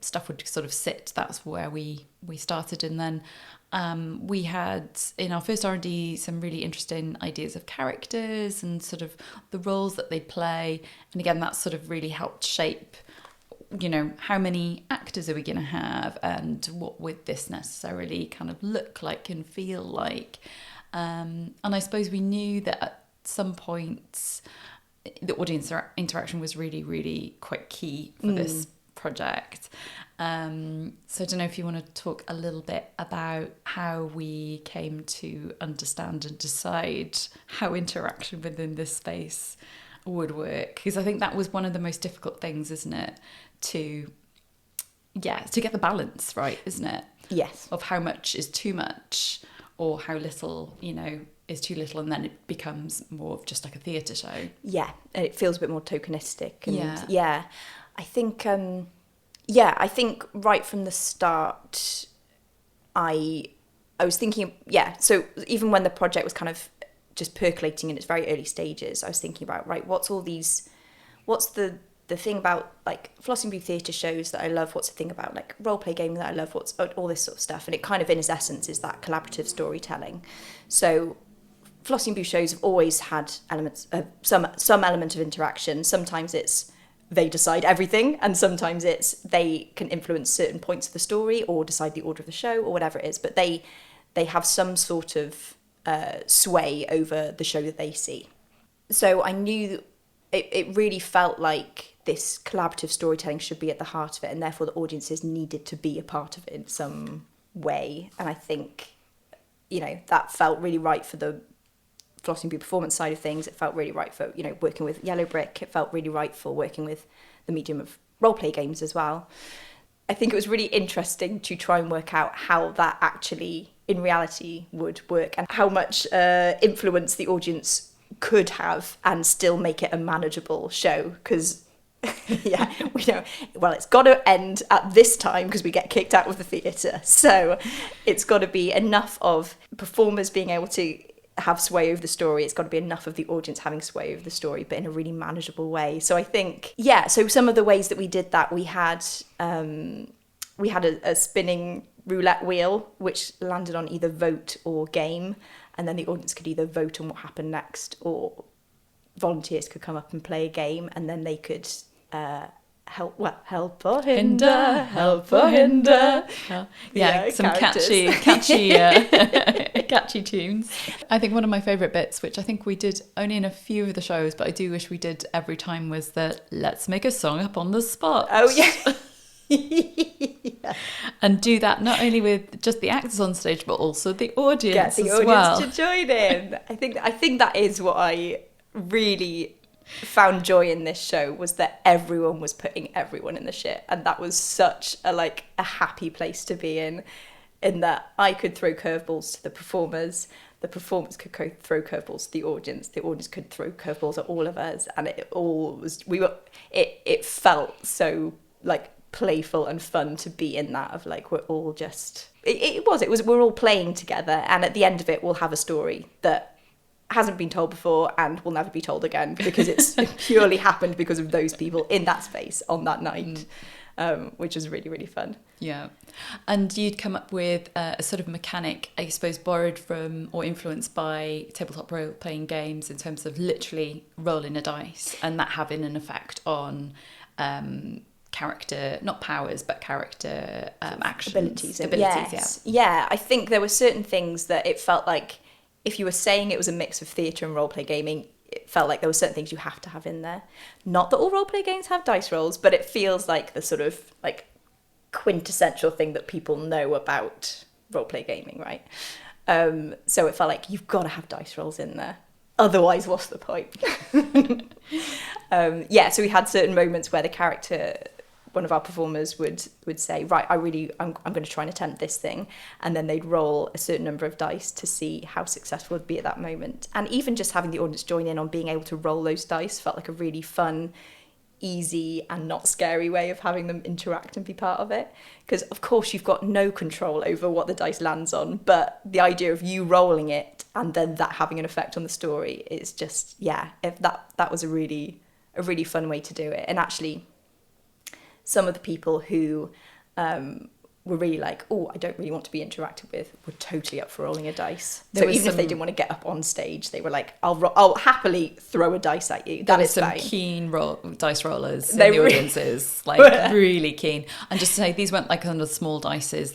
stuff would sort of sit. That's where we started, and then we had in our first R&D some really interesting ideas of characters and sort of the roles that they'd play, and again that sort of really helped shape, you know, how many actors are we going to have and what would this necessarily kind of look like and feel like, and I suppose we knew that at some points the audience interaction was really, really quite key for this project. So I don't know if you want to talk a little bit about how we came to understand and decide how interaction within this space would work, because I think that was one of the most difficult things, isn't it? To get the balance right, isn't it? Yes. Of how much is too much or how little, you know, is too little, and then it becomes more of just like a theatre show. Yeah, and it feels a bit more tokenistic. And yeah. I think I think right from the start I was thinking, so even when the project was kind of just percolating in its very early stages, I was thinking about, right, what's the thing about like Flossy and Boo theatre shows that I love, what's the thing about like role play gaming that I love, what's all this sort of stuff, and it kind of in its essence is that collaborative storytelling. So Flossy and Boo shows have always had elements of some element of interaction. Sometimes it's they decide everything, and sometimes it's they can influence certain points of the story or decide the order of the show or whatever it is, but they have some sort of sway over the show that they see. So I knew it really felt like this collaborative storytelling should be at the heart of it, and therefore the audiences needed to be a part of it in some way. And I think, you know, that felt really right for the Flossy and Boo performance side of things. It felt really right for, you know, working with Yellow Brick. It felt really right for working with the medium of role-play games as well. I think it was really interesting to try and work out how that actually, in reality, would work, and how much influence the audience could have and still make it a manageable show. Because, we know, well, it's got to end at this time because we get kicked out of the theatre. So it's got to be enough of performers being able to have sway over the story. It's got to be enough of the audience having sway over the story, but in a really manageable way. So I think, so some of the ways that we did that, we had a spinning roulette wheel, which landed on either vote or game, and then the audience could either vote on what happened next, or volunteers could come up and play a game, and then they could help or hinder. Some catchy tunes. I think one of my favourite bits, which I think we did only in a few of the shows, but I do wish we did every time, was the let's make a song up on the spot. Oh yeah. Yeah. And do that not only with just the actors on stage, but also the audience. Get the audience to join in. I think that is what I really found joy in this show was that everyone was putting everyone in the shit, and that was such a happy place to be in that I could throw curveballs to the performers could throw curveballs to the audience could throw curveballs at all of us, and it felt so like playful and fun to be in that of like we're all just we're all playing together, and at the end of it we'll have a story that hasn't been told before and will never be told again because it's purely happened because of those people in that space on that night, which was really, really fun. Yeah. And you'd come up with a sort of mechanic, I suppose, borrowed from or influenced by tabletop role-playing games in terms of literally rolling a dice and that having an effect on character, not powers, but character actions. Abilities, yeah. I think there were certain things that it felt like if you were saying it was a mix of theatre and role-play gaming, it felt like there were certain things you have to have in there. Not that all role-play games have dice rolls, but it feels like the sort of like quintessential thing that people know about role-play gaming, right? So it felt like you've got to have dice rolls in there. Otherwise, what's the point? So we had certain moments where the character, one of our performers would say, right, I'm going to try and attempt this thing, and then they'd roll a certain number of dice to see how successful it'd be at that moment. And even just having the audience join in on being able to roll those dice felt like a really fun, easy and not scary way of having them interact and be part of it, because of course you've got no control over what the dice lands on, but the idea of you rolling it and then that having an effect on the story is just, if that was a really fun way to do it. And actually some of the people who were really like, oh, I don't really want to be interacted with, were totally up for rolling a dice. So even if they didn't want to get up on stage, they were like, I'll happily throw a dice at you. That is some fine. Keen dice rollers in the audiences, like really keen. And just to say, these weren't like under small dices.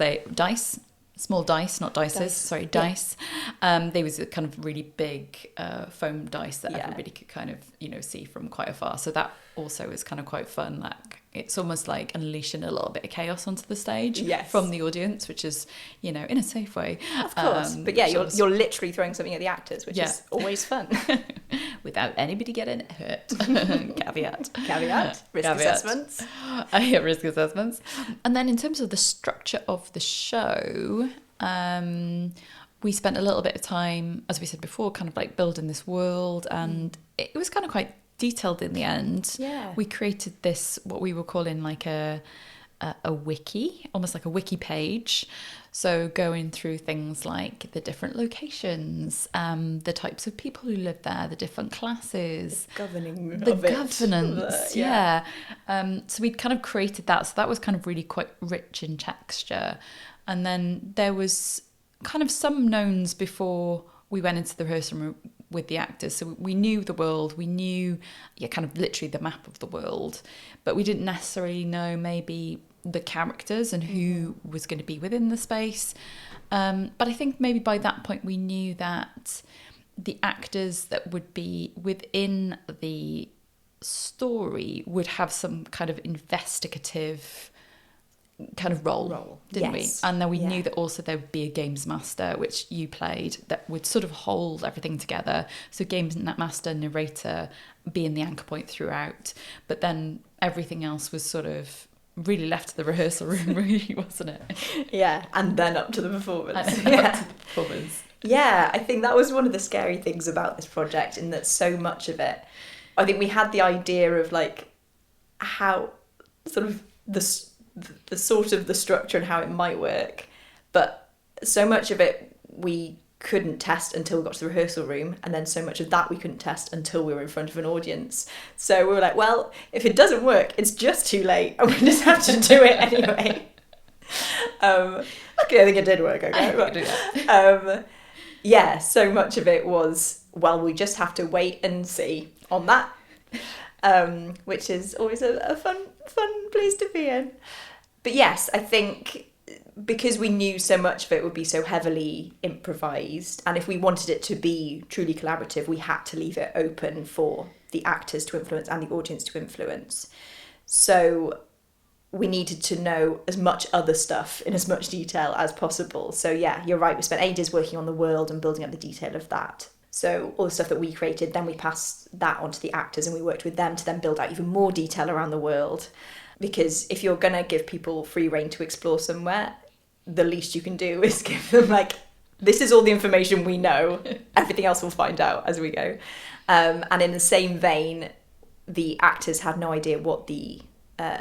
Small dice, not dices. Sorry, dice. They was a kind of really big foam dice that everybody could kind of see from quite afar. So that also was kind of quite fun. Like it's almost like unleashing a little bit of chaos onto the stage from the audience, which is in a safe way. Of course, but you're literally throwing something at the actors, which is always fun, without anybody getting hurt. Caveat. Risk assessments. Risk assessments. And then in terms of the structure of the show, we spent a little bit of time, as we said before, kind of like building this world, and it was kind of quite detailed in the end. Yeah. We created this, what we were calling like a wiki, almost like a wiki page. So going through things like the different locations, the types of people who live there, the different classes, the governance. Yeah. So we'd kind of created that. So that was kind of really quite rich in texture. And then there was kind of some knowns before we went into the rehearsal room with the actors. So we knew the world, we knew kind of literally the map of the world, but we didn't necessarily know maybe the characters and who was going to be within the space. But I think maybe by that point we knew that the actors that would be within the story would have some kind of investigative kind of role, didn't we? And then we knew that also there would be a games master, which you played, that would sort of hold everything together. So games master, narrator being the anchor point throughout, but then everything else was sort of really left to the rehearsal room, really, wasn't it? Yeah, and then up to the performance. Yeah, I think that was one of the scary things about this project, in that so much of it, I think we had the idea of like how sort of the structure and how it might work, but so much of it we couldn't test until we got to the rehearsal room, and then so much of that we couldn't test until we were in front of an audience. So we were like, well, if it doesn't work, it's just too late and we just have to do it anyway. Luckily I think it did work okay. So much of it was, well, we just have to wait and see on that, which is always a fun place to be in. But yes, I think because we knew so much of it would be so heavily improvised, and if we wanted it to be truly collaborative, we had to leave it open for the actors to influence and the audience to influence. So we needed to know as much other stuff in as much detail as possible. So yeah, you're right, we spent ages working on the world and building up the detail of that. So all the stuff that we created, then we passed that on to the actors and we worked with them to then build out even more detail around the world. Because if you're going to give people free rein to explore somewhere, the least you can do is give them like, this is all the information we know. Everything else we'll find out as we go. And in the same vein, the actors had no idea what the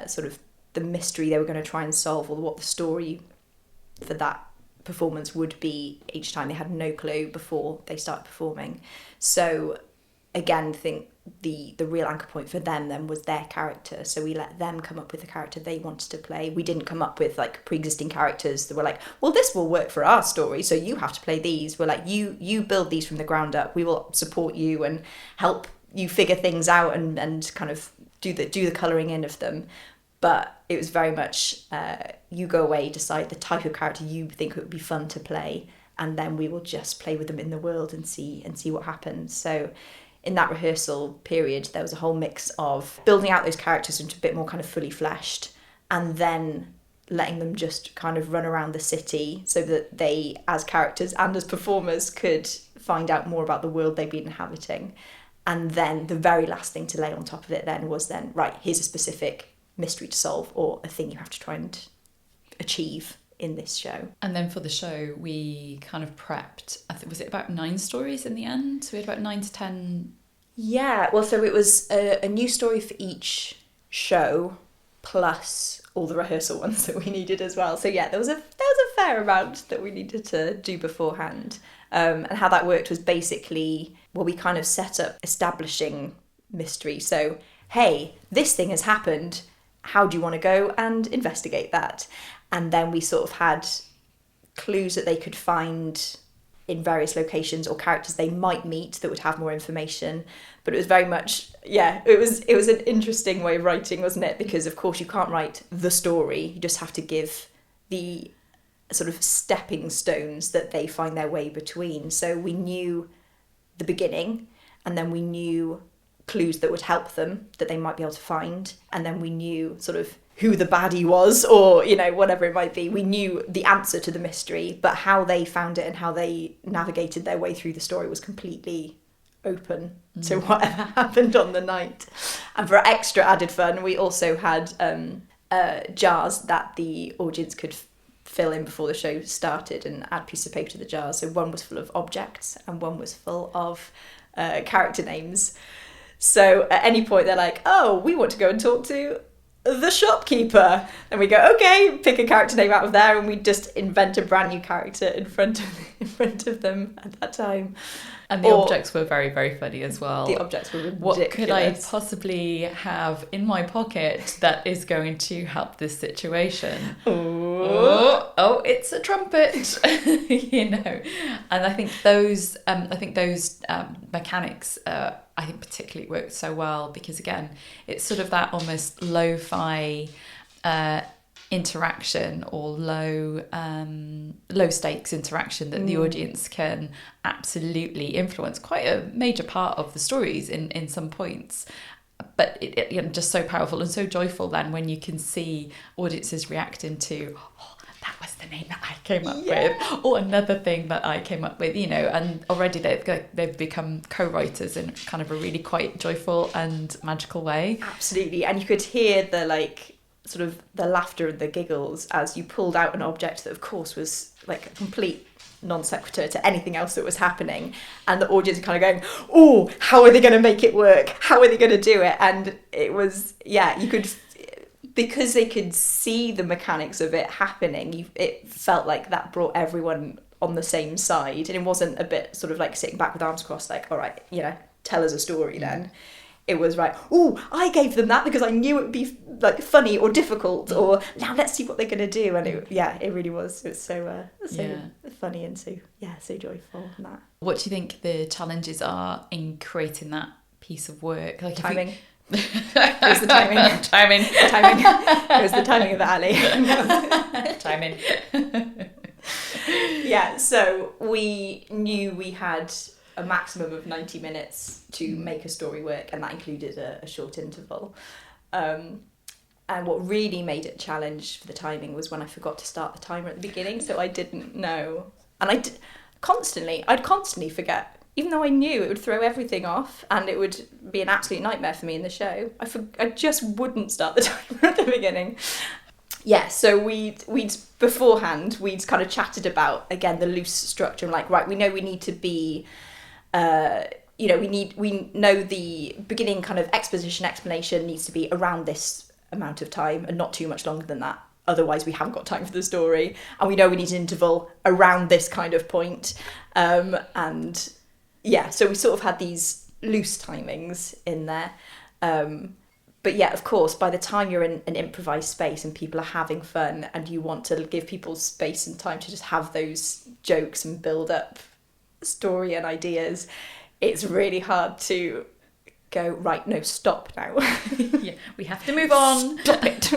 sort of the mystery they were going to try and solve, or what the story for that performance would be each time. They had no clue before they started performing. So again, I think the real anchor point for them then was their character. So we let them come up with the character they wanted to play. We didn't come up with like pre-existing characters that were like, well, this will work for our story, so you have to play these. We're like, you build these from the ground up. We will support you and help you figure things out and kind of do the colouring in of them. But it was very much you go away, decide the type of character you think it would be fun to play, and then we will just play with them in the world and see what happens. So in that rehearsal period, there was a whole mix of building out those characters into a bit more kind of fully fleshed, and then letting them just kind of run around the city so that they, as characters and as performers, could find out more about the world they'd been inhabiting. And then the very last thing to lay on top of it then was then, right, here's a specific mystery to solve, or a thing you have to try and achieve in this show. And then for the show, we kind of prepped, I think, was it about 9 stories in the end? So we had about 9 to 10. Yeah, well, so it was a new story for each show, plus all the rehearsal ones that we needed as well. So yeah, there was a fair amount that we needed to do beforehand. And how that worked was basically, well, we kind of set up establishing mystery. So, hey, this thing has happened. How do you want to go and investigate that? And then we sort of had clues that they could find in various locations, or characters they might meet that would have more information. But it was very much, yeah, it was an interesting way of writing, wasn't it? Because of course you can't write the story, you just have to give the sort of stepping stones that they find their way between. So we knew the beginning, and then we knew clues that would help them that they might be able to find, and then we knew sort of who the baddie was, or whatever it might be. We knew the answer to the mystery, but how they found it and how they navigated their way through the story was completely open to whatever happened on the night. And for extra added fun, we also had jars that the audience could fill in before the show started and add pieces of paper to the jars. So one was full of objects and one was full of character names. So at any point they're like, oh, we want to go and talk to the shopkeeper. And we go, okay, pick a character name out of there, and we just invent a brand new character in front of them at that time. And the objects were very, very funny as well. The objects were ridiculous. What could I possibly have in my pocket that is going to help this situation? Oh, it's a trumpet, And I think those mechanics, I think particularly worked so well because, again, it's sort of that almost lo-fi interaction, or low stakes interaction that the audience can absolutely influence quite a major part of the stories in some points. But it just so powerful and so joyful then when you can see audiences reacting to, oh, that was the name that I came up with, or another thing that I came up with, and already they've become co-writers in kind of a really quite joyful and magical way. Absolutely. And you could hear the sort of the laughter and the giggles as you pulled out an object that of course was like a complete non sequitur to anything else that was happening, and the audience kind of going, oh, how are they going to make it work? How are they going to do it? And it was, you could, because they could see the mechanics of it happening, it felt like that brought everyone on the same side, and it wasn't a bit sort of like sitting back with arms crossed like, all right, tell us a story then. It was right, oh, I gave them that because I knew it would be like funny or difficult, or now let's see what they're going to do. And it really was. It was so funny and so joyful. And that. What do you think the challenges are in creating that piece of work? Like timing. It was the timing. Timing. It was the timing of it, Ali. Timing. Yeah, so we knew we had a maximum of 90 minutes to make a story work, and that included a short interval. And what really made it a challenge for the timing was when I forgot to start the timer at the beginning, so I didn't know. And I'd constantly forget. even though I knew it would throw everything off and it would be an absolute nightmare for me in the show, I just wouldn't start the timer at the beginning. Yeah, so we'd beforehand, we'd kind of chatted about, again, the loose structure and like, right, we know we need to be, we know the beginning kind of explanation needs to be around this amount of time and not too much longer than that. Otherwise, we haven't got time for the story. And we know we need an interval around this kind of point. And yeah, so we sort of had these loose timings in there. But yeah, of course, by the time you're in an improvised space and people are having fun and you want to give people space and time to just have those jokes and build up story and ideas, it's really hard to go, right, no, stop now. Yeah, we have to move on. Stop it.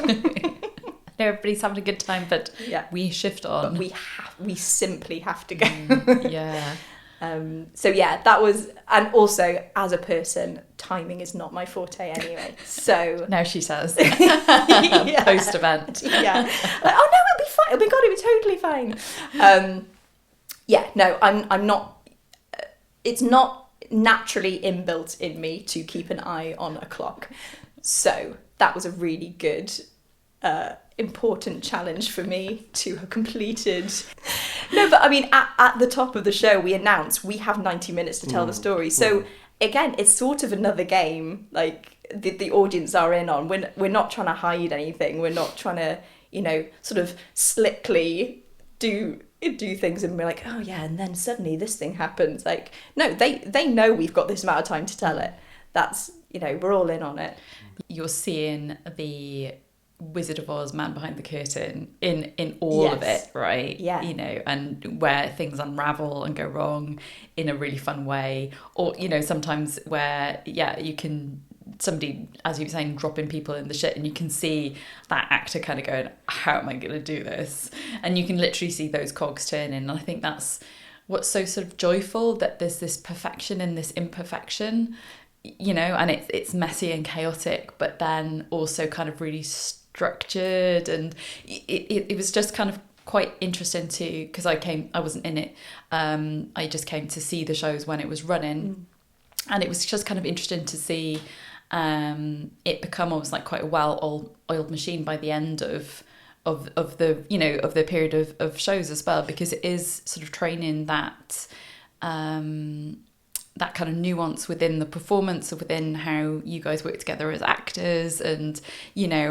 Everybody's having a good time, but we shift on. But we simply have to go. Yeah. So yeah, that was, and also as a person, timing is not my forte anyway. So now she says, yeah. post event, yeah, like, oh no, it'll be fine. Oh my god, it'll be totally fine. Yeah, no, I'm not. It's not naturally inbuilt in me to keep an eye on a clock. So that was a really good. Important challenge for me to have completed. No, but I mean, at the top of the show, we announced we have 90 minutes to tell the story. So again, it's sort of another game. Like the audience are in on. We're not trying to hide anything. We're not trying to, sort of slickly do things and we're like, oh yeah, and then suddenly this thing happens. Like, no, they know we've got this amount of time to tell it. That's, we're all in on it. You're seeing the Wizard of Oz, man behind the curtain in all of it, right? Yeah. And where things unravel and go wrong in a really fun way, or sometimes where you can, somebody, as you were saying, dropping people in the shit, and you can see that actor kind of going, how am I going to do this? And you can literally see those cogs turning. And I think that's what's so sort of joyful, that there's this perfection in this imperfection, and it's messy and chaotic, but then also kind of really structured. And it was just kind of quite interesting to, because I wasn't in it, I just came to see the shows when it was running, and it was just kind of interesting to see it become almost like quite a well-oiled machine by the end of the period of shows as well, because it is sort of training that that kind of nuance within the performance, or within how you guys work together as actors, and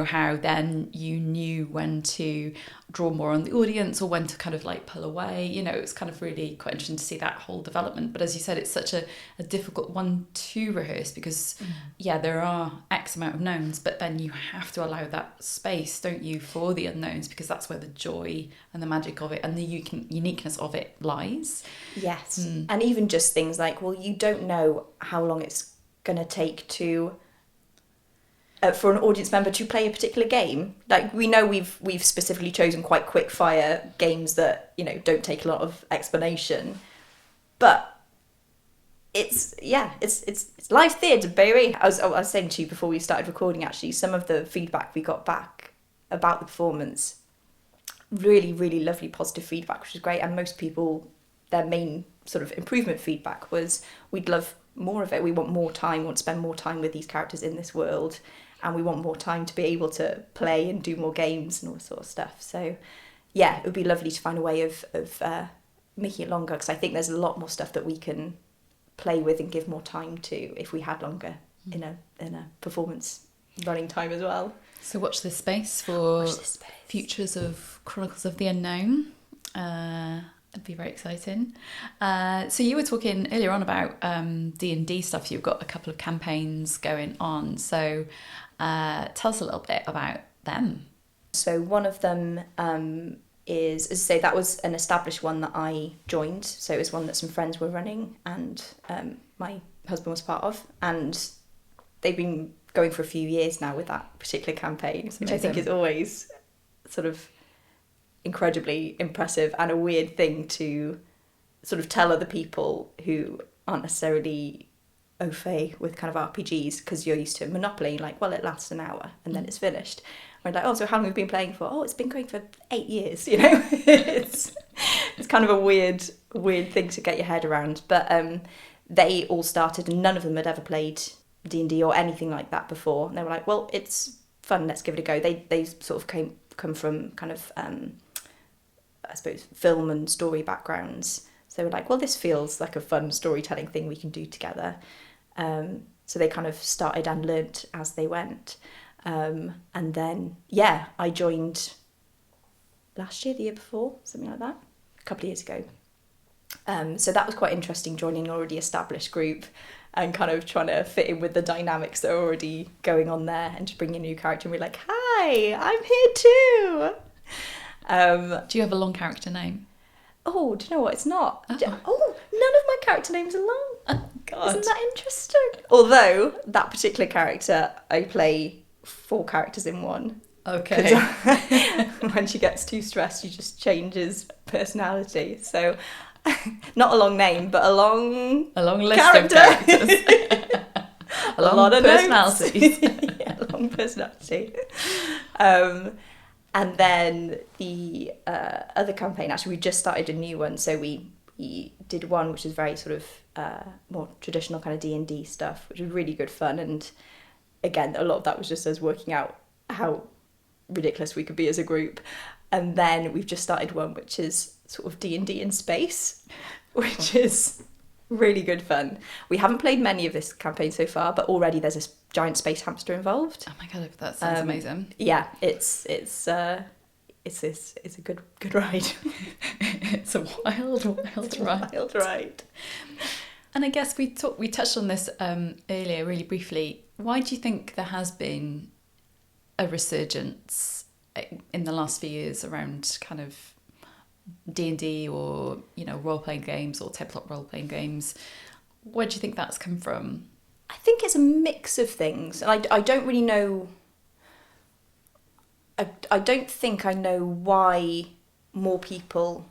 how then you knew when to draw more on the audience or when to kind of like pull away. It's kind of really quite interesting to see that whole development. But as you said, it's such a difficult one to rehearse, because there are X amount of knowns, but then you have to allow that space, don't you, for the unknowns, because that's where the joy and the magic of it and the uniqueness of it lies. Yes. And even just things like, well, you don't know how long it's going to take to for an audience member to play a particular game. Like, we know we've specifically chosen quite quick fire games that don't take a lot of explanation, but it's live theatre, baby. I was saying to you before we started recording, actually, some of the feedback we got back about the performance, really, really lovely positive feedback, which is great. And most people, their main sort of improvement feedback was, we'd love more of it. We want more time. We want to spend more time with these characters in this world, and we want more time to be able to play and do more games and all sort of stuff. So yeah, it would be lovely to find a way of making it longer, because I think there's a lot more stuff that we can play with and give more time to if we had longer in a performance running time as well. So watch this space for futures of Chronicles of the Unknown. It'd be very exciting. So you were talking earlier on about D&D stuff. You've got a couple of campaigns going on. So tell us a little bit about them. So one of them is, as I say, that was an established one that I joined. So it was one that some friends were running and my husband was part of. And they've been going for a few years now with that particular campaign, which I think is always sort of incredibly impressive and a weird thing to sort of tell other people who aren't necessarily au fait with kind of RPGs, because you're used to Monopoly, like, well, it lasts an hour and then it's finished. We're like, oh, so how long have we been playing for? Oh, it's been going for 8 years, it's kind of a weird thing to get your head around. But they all started, and none of them had ever played D&D or anything like that before. And they were like, well, it's fun, let's give it a go. They sort of come from kind of, I suppose, film and story backgrounds. So they were like, well, this feels like a fun storytelling thing we can do together. So they kind of started and learnt as they went. And then, I joined last year, the year before, something like that, a couple of years ago. So that was quite interesting, joining an already established group and kind of trying to fit in with the dynamics that are already going on there, and to bring in a new character and be like, hi, I'm here too. Do you have a long character name? Oh, do you know what? It's not. None of my character names are long. Oh, God. Isn't that interesting? Although, that particular character, I play 4 characters in one. Okay. When she gets too stressed, she just changes personality. So, not a long name, but a long list character. of characters. a lot of personalities. Yeah, a long personality. And then the other campaign, actually, we just started a new one. So we did one which is very sort of more traditional kind of D&D stuff, which was really good fun. And again, a lot of that was just us working out how ridiculous we could be as a group. And then we've just started one which is sort of D&D in space, which is really good fun. We haven't played many of this campaign so far, but already there's this giant space hamster involved. Oh my God, that sounds amazing. Yeah, it's a good ride. It's a wild ride. Wild ride. And I guess we touched on this earlier really briefly. Why do you think there has been a resurgence in the last few years around kind of D&D or, role-playing games or tabletop role-playing games? Where do you think that's come from? I think it's a mix of things. I don't really know... I don't think I know why more people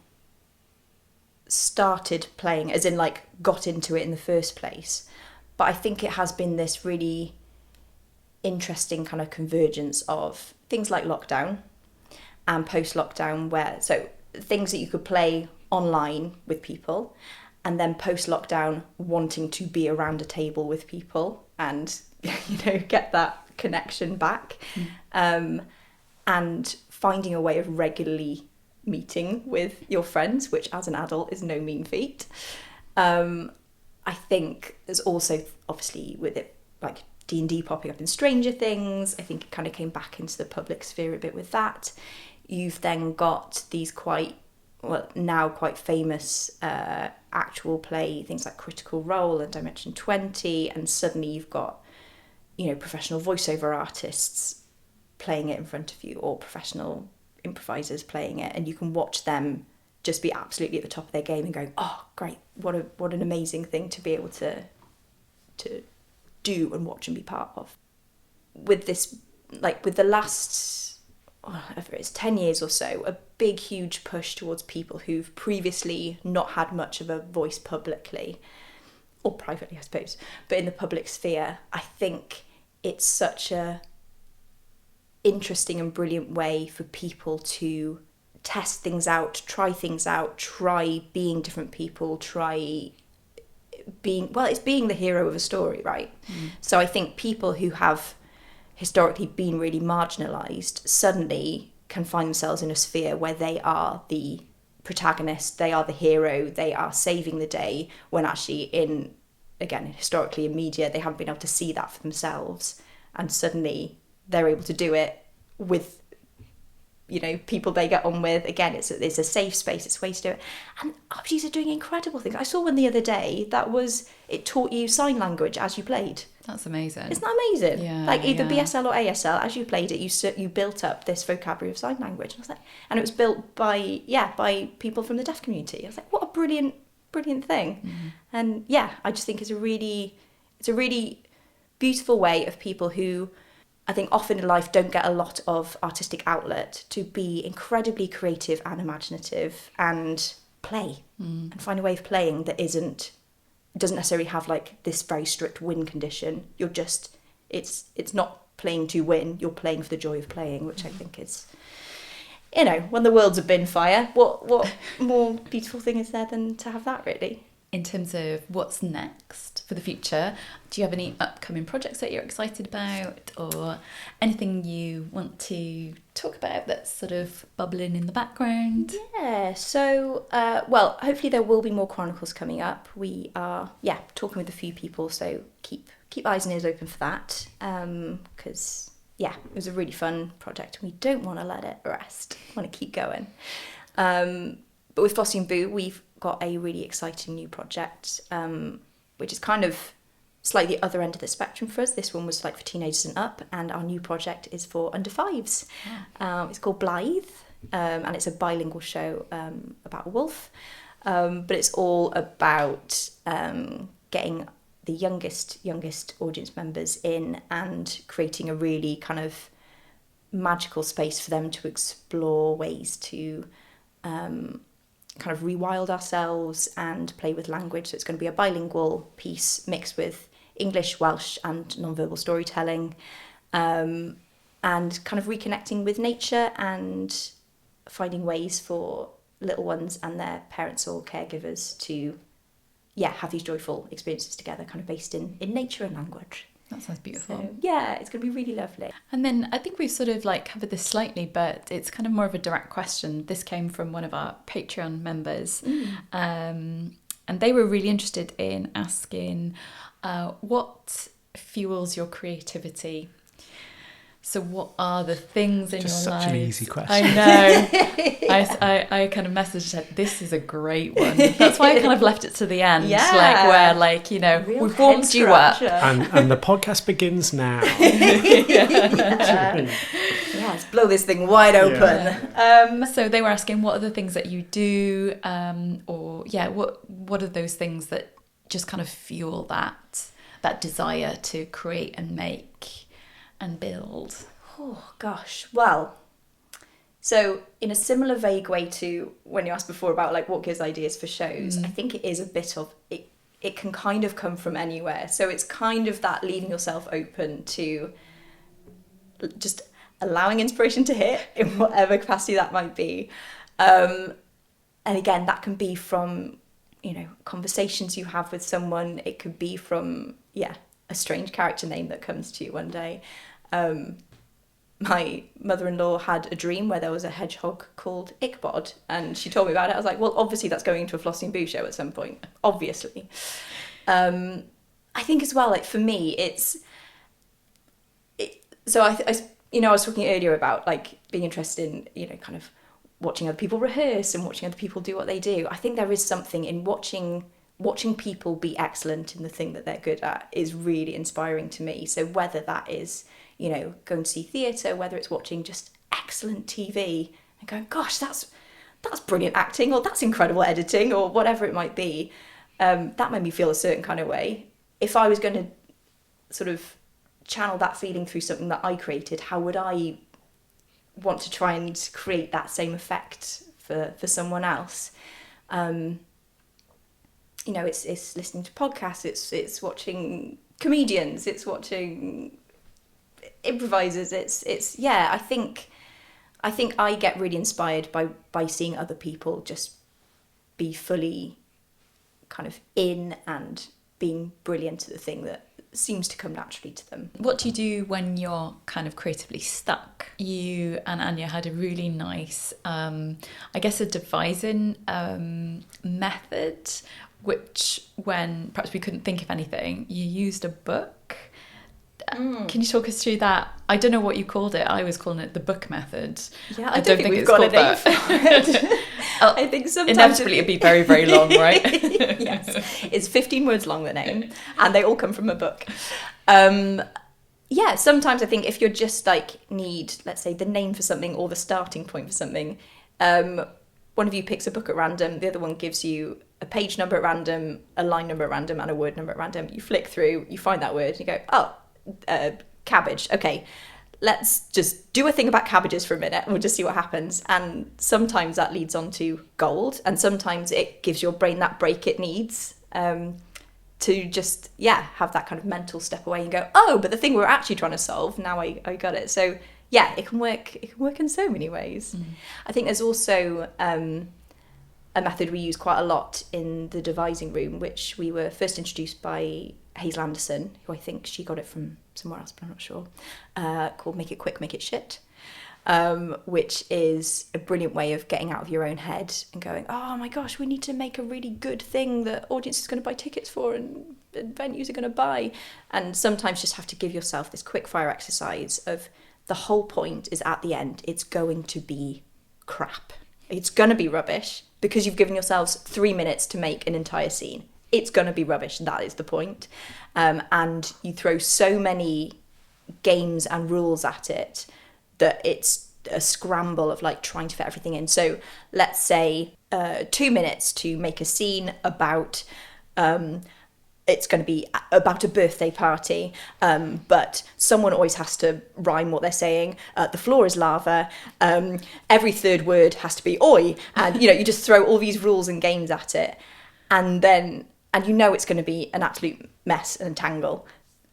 started playing, as in like got into it in the first place. But I think it has been this really interesting kind of convergence of things like lockdown and post-lockdown, where so things that you could play online with people, and then post-lockdown wanting to be around a table with people and get that connection back. And finding a way of regularly meeting with your friends, which as an adult is no mean feat. I think there's also, obviously, with it like D&D popping up in Stranger Things, I think it kind of came back into the public sphere a bit with that. You've then got these now quite famous actual play, things like Critical Role and Dimension 20, and suddenly you've got, professional voiceover artists playing it in front of you, or professional improvisers playing it, and you can watch them just be absolutely at the top of their game and going, oh great, what an amazing thing to be able to do and watch and be part of. With this, like with the last, whatever it is, 10 years or so, a big huge push towards people who've previously not had much of a voice publicly, or privately I suppose, but in the public sphere. I think it's such a interesting and brilliant way for people to test things out, try being different people, it's being the hero of a story, right? So I think people who have historically been really marginalised suddenly can find themselves in a sphere where they are the protagonist, they are the hero, they are saving the day, when actually historically in media, they haven't been able to see that for themselves, and suddenly they're able to do it with people they get on with. Again, it's a safe space, it's a way to do it. And RPGs are doing incredible things. I saw one the other day it taught you sign language as you played. That's amazing. Isn't that amazing? Yeah, like either BSL or ASL, as you played it, you built up this vocabulary of sign language. And it was built by people from the deaf community. I was like, what a brilliant thing. And I just think it's a really beautiful way of people who I think often in life don't get a lot of artistic outlet to be incredibly creative and imaginative and play and find a way of playing that doesn't necessarily have like this very strict win condition. You're just, it's not playing to win, you're playing for the joy of playing, which I think is, when the world's a bin fire, what more beautiful thing is there than to have that, really? in terms of what's next for the future, do you have any upcoming projects that you're excited about, or anything you want to talk about that's sort of bubbling in the background? Yeah, so, well, hopefully there will be more Chronicles coming up. We are, talking with a few people, so keep eyes and ears open for that, because, it was a really fun project. We don't want to let it rest. We want to keep going. But with Flossy and Boo, we've got a really exciting new project, which is kind of slightly the other end of the spectrum for us. This one was like for teenagers and up, and our new project is for under fives. It's called Blythe, and it's a bilingual show about a wolf, but it's all about getting the youngest audience members in and creating a really kind of magical space for them to explore ways to kind of rewild ourselves and play with language. So it's going to be a bilingual piece mixed with English, Welsh and non-verbal storytelling, and kind of reconnecting with nature and finding ways for little ones and their parents or caregivers to have these joyful experiences together, kind of based in nature and language. That sounds beautiful. So, it's going to be really lovely. And then I think we've sort of like covered this slightly, but it's kind of more of a direct question. This came from one of our Patreon members, and they were really interested in asking what fuels your creativity. So what are the things in Just your life? such an easy question. I know. I kind of messaged said, this is a great one. That's why I kind of left it to the end. Yeah. Like where like, you know, Real we've warmed you up. And the podcast begins now. Let's blow this thing wide open. So they were asking what are the things that you do, or what are those things that just kind of fuel that desire to create and make and build? Oh gosh, well, so in a similar vague way to when you asked before about like what gives ideas for shows, I think it is a bit of it can kind of come from anywhere. So it's kind of that leaving yourself open to just allowing inspiration to hit in whatever capacity that might be. And again, that can be from, conversations you have with someone. It could be from, a strange character name that comes to you one day. My mother-in-law had a dream where there was a hedgehog called Ichabod, and she told me about it. I was like, well, obviously that's going into a Flossy and Boo show at some point, obviously. I think as well, like for me, so I was talking earlier about like being interested in, kind of watching other people rehearse and watching other people do what they do. I think there is something in watching people be excellent in the thing that they're good at is really inspiring to me. So whether that is, going to see theatre, whether it's watching just excellent TV and going, gosh, that's brilliant acting, or that's incredible editing, or whatever it might be, that made me feel a certain kind of way. If I was going to sort of channel that feeling through something that I created, how would I want to try and create that same effect for someone else? It's listening to podcasts, it's watching comedians, it's watching improvisers. I think I get really inspired by seeing other people just be fully kind of in and being brilliant at the thing that seems to come naturally to them. What do you do when you're kind of creatively stuck? You and Anya had a really nice, a devising method, which when perhaps we couldn't think of anything, you used a book. Can you talk us through that? I don't know what you called it. I was calling it the book method. Yeah, I don't think we've got a name for it. I think sometimes inevitably it'd be very, very long, right? Yes, it's 15 words long, the name, and they all come from a book. Sometimes I think if you're just like need, let's say, the name for something or the starting point for something, one of you picks a book at random, the other one gives you a page number at random, a line number at random, and a word number at random. You flick through, you find that word, and you go, cabbage. Okay, let's just do a thing about cabbages for a minute, and we'll just see what happens. And sometimes that leads on to gold, and sometimes it gives your brain that break it needs to just have that kind of mental step away and go, oh, but the thing we're actually trying to solve, now I got it. So it can work in so many ways. I think there's also a method we use quite a lot in the devising room, which we were first introduced by Hazel Anderson, who I think she got it from somewhere else, but I'm not sure, called Make It Quick, Make It Shit, which is a brilliant way of getting out of your own head and going, oh my gosh, we need to make a really good thing that audience is going to buy tickets for and venues are going to buy. And sometimes just have to give yourself this quick fire exercise of the whole point is at the end, it's going to be crap. It's going to be rubbish because you've given yourselves 3 minutes to make an entire scene. It's going to be rubbish. That is the point. And you throw so many games and rules at it that it's a scramble of like trying to fit everything in. So let's say 2 minutes to make a scene about it's going to be about a birthday party, but someone always has to rhyme what they're saying. The floor is lava. Every third word has to be oi. And, you just throw all these rules and games at it. And it's going to be an absolute mess and tangle.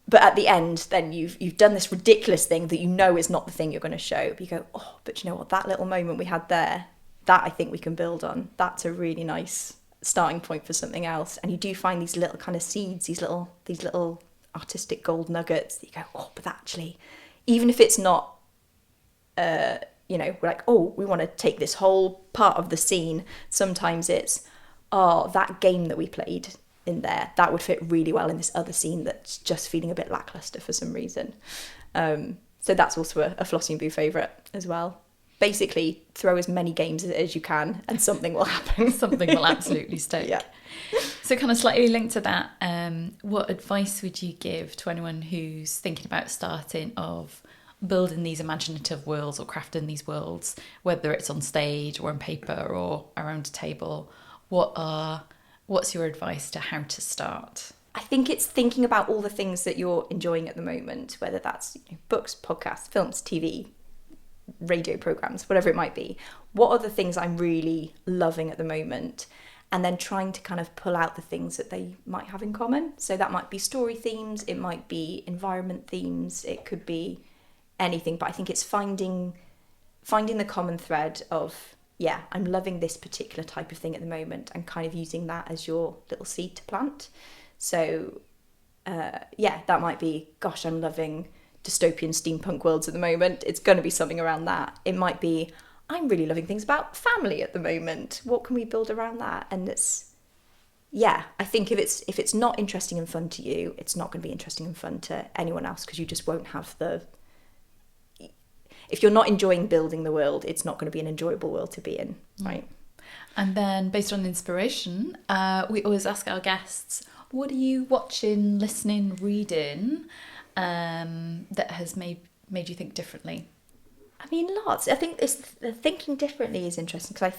But at the end, then you've done this ridiculous thing that is not the thing you're going to show. But you go, oh, but you know what? That little moment we had there, that I think we can build on. That's a really nice starting point for something else. And you do find these little kind of seeds, these little artistic gold nuggets that you go, oh, but actually, even if it's not, we're like, oh, we want to take this whole part of the scene. Sometimes it's, oh, that game that we played in there, that would fit really well in this other scene that's just feeling a bit lackluster for some reason. So that's also a Flossy and Boo favourite as well. Basically, throw as many games as you can and something will happen. Something will absolutely stick. Yeah. So kind of slightly linked to that, what advice would you give to anyone who's thinking about starting of building these imaginative worlds or crafting these worlds, whether it's on stage or on paper or around a table? What's your advice to how to start? I think it's thinking about all the things that you're enjoying at the moment, whether that's books, podcasts, films, TV, radio programs, whatever it might be. What are the things I'm really loving at the moment? And then trying to kind of pull out the things that they might have in common. So that might be story themes, it might be environment themes, it could be anything. But I think it's finding the common thread of, yeah, I'm loving this particular type of thing at the moment and kind of using that as your little seed to plant. So, that might be, gosh, I'm loving dystopian steampunk worlds at the moment. It's going to be something around that. It might be, I'm really loving things about family at the moment. What can we build around that? And I think if it's not interesting and fun to you, it's not going to be interesting and fun to anyone else because you just won't have if you're not enjoying building the world, it's not going to be an enjoyable world to be in, right? And then based on inspiration, we always ask our guests, what are you watching, listening, reading that has made you think differently? I mean, lots. I think thinking differently is interesting because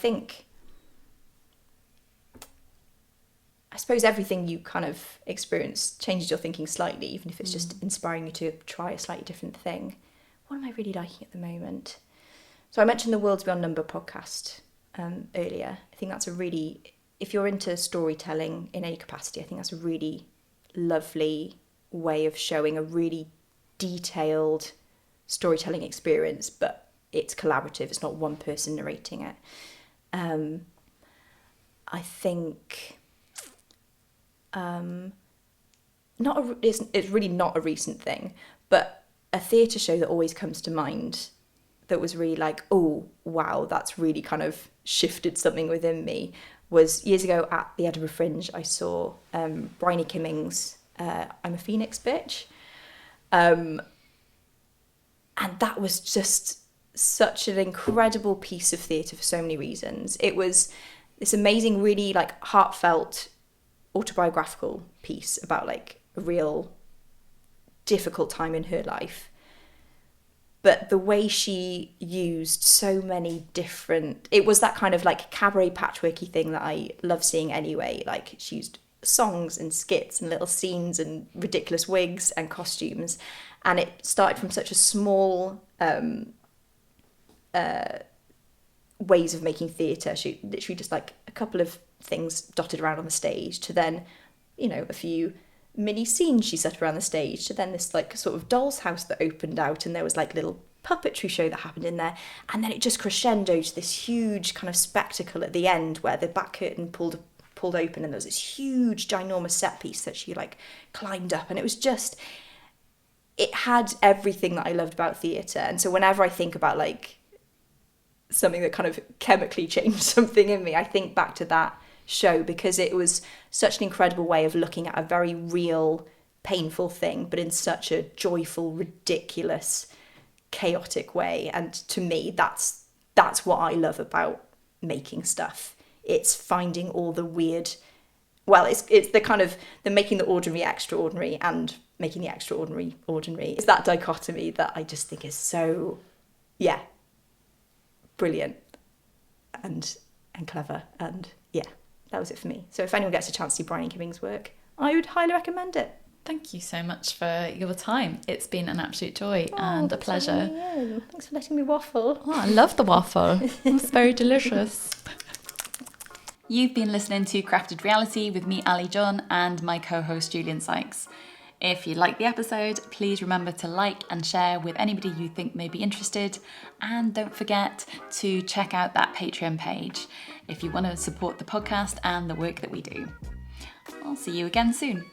I suppose everything you kind of experience changes your thinking slightly, even if it's just inspiring you to try a slightly different thing. What am I really liking at the moment? So I mentioned the Worlds Beyond Number podcast earlier. I think that's if you're into storytelling in any capacity, I think that's a really lovely way of showing a really detailed storytelling experience, but it's collaborative. It's not one person narrating it. I think it's really not a recent thing, but a theatre show that always comes to mind that was really like, oh, wow, that's really kind of shifted something within me was years ago at the Edinburgh Fringe. I saw Bryony Kimming's I'm a Phoenix Bitch. And that was just such an incredible piece of theatre for so many reasons. It was this amazing, really like heartfelt autobiographical piece about like a real difficult time in her life, but the way she used so many different, it was that kind of like cabaret patchworky thing that I love seeing anyway. Like she used songs and skits and little scenes and ridiculous wigs and costumes, and it started from such a small ways of making theatre. She literally just like a couple of things dotted around on the stage to then, a few mini scenes she set around the stage to then this like sort of doll's house that opened out and there was like little puppetry show that happened in there, and then it just crescendoed to this huge kind of spectacle at the end where the back curtain pulled open and there was this huge ginormous set piece that she like climbed up, and it was just, it had everything that I loved about theatre. And so whenever I think about like something that kind of chemically changed something in me, I think back to that show, because it was such an incredible way of looking at a very real, painful thing, but in such a joyful, ridiculous, chaotic way. And to me, that's what I love about making stuff. It's finding all the weird, well, it's the kind of the making the ordinary extraordinary and making the extraordinary ordinary. It's that dichotomy that I just think is so, yeah, brilliant and clever. And yeah, that was it for me. So if anyone gets a chance to see Bryony Kimming's work, I would highly recommend it. Thank you so much for your time. It's been an absolute joy and a pleasure. Thanks for letting me waffle. Oh, I love the waffle. It's very delicious. You've been listening to Crafted Reality with me, Ali John, and my co-host Julian Sykes. If you like the episode, please remember to like and share with anybody you think may be interested. And don't forget to check out that Patreon page if you want to support the podcast and the work that we do. I'll see you again soon.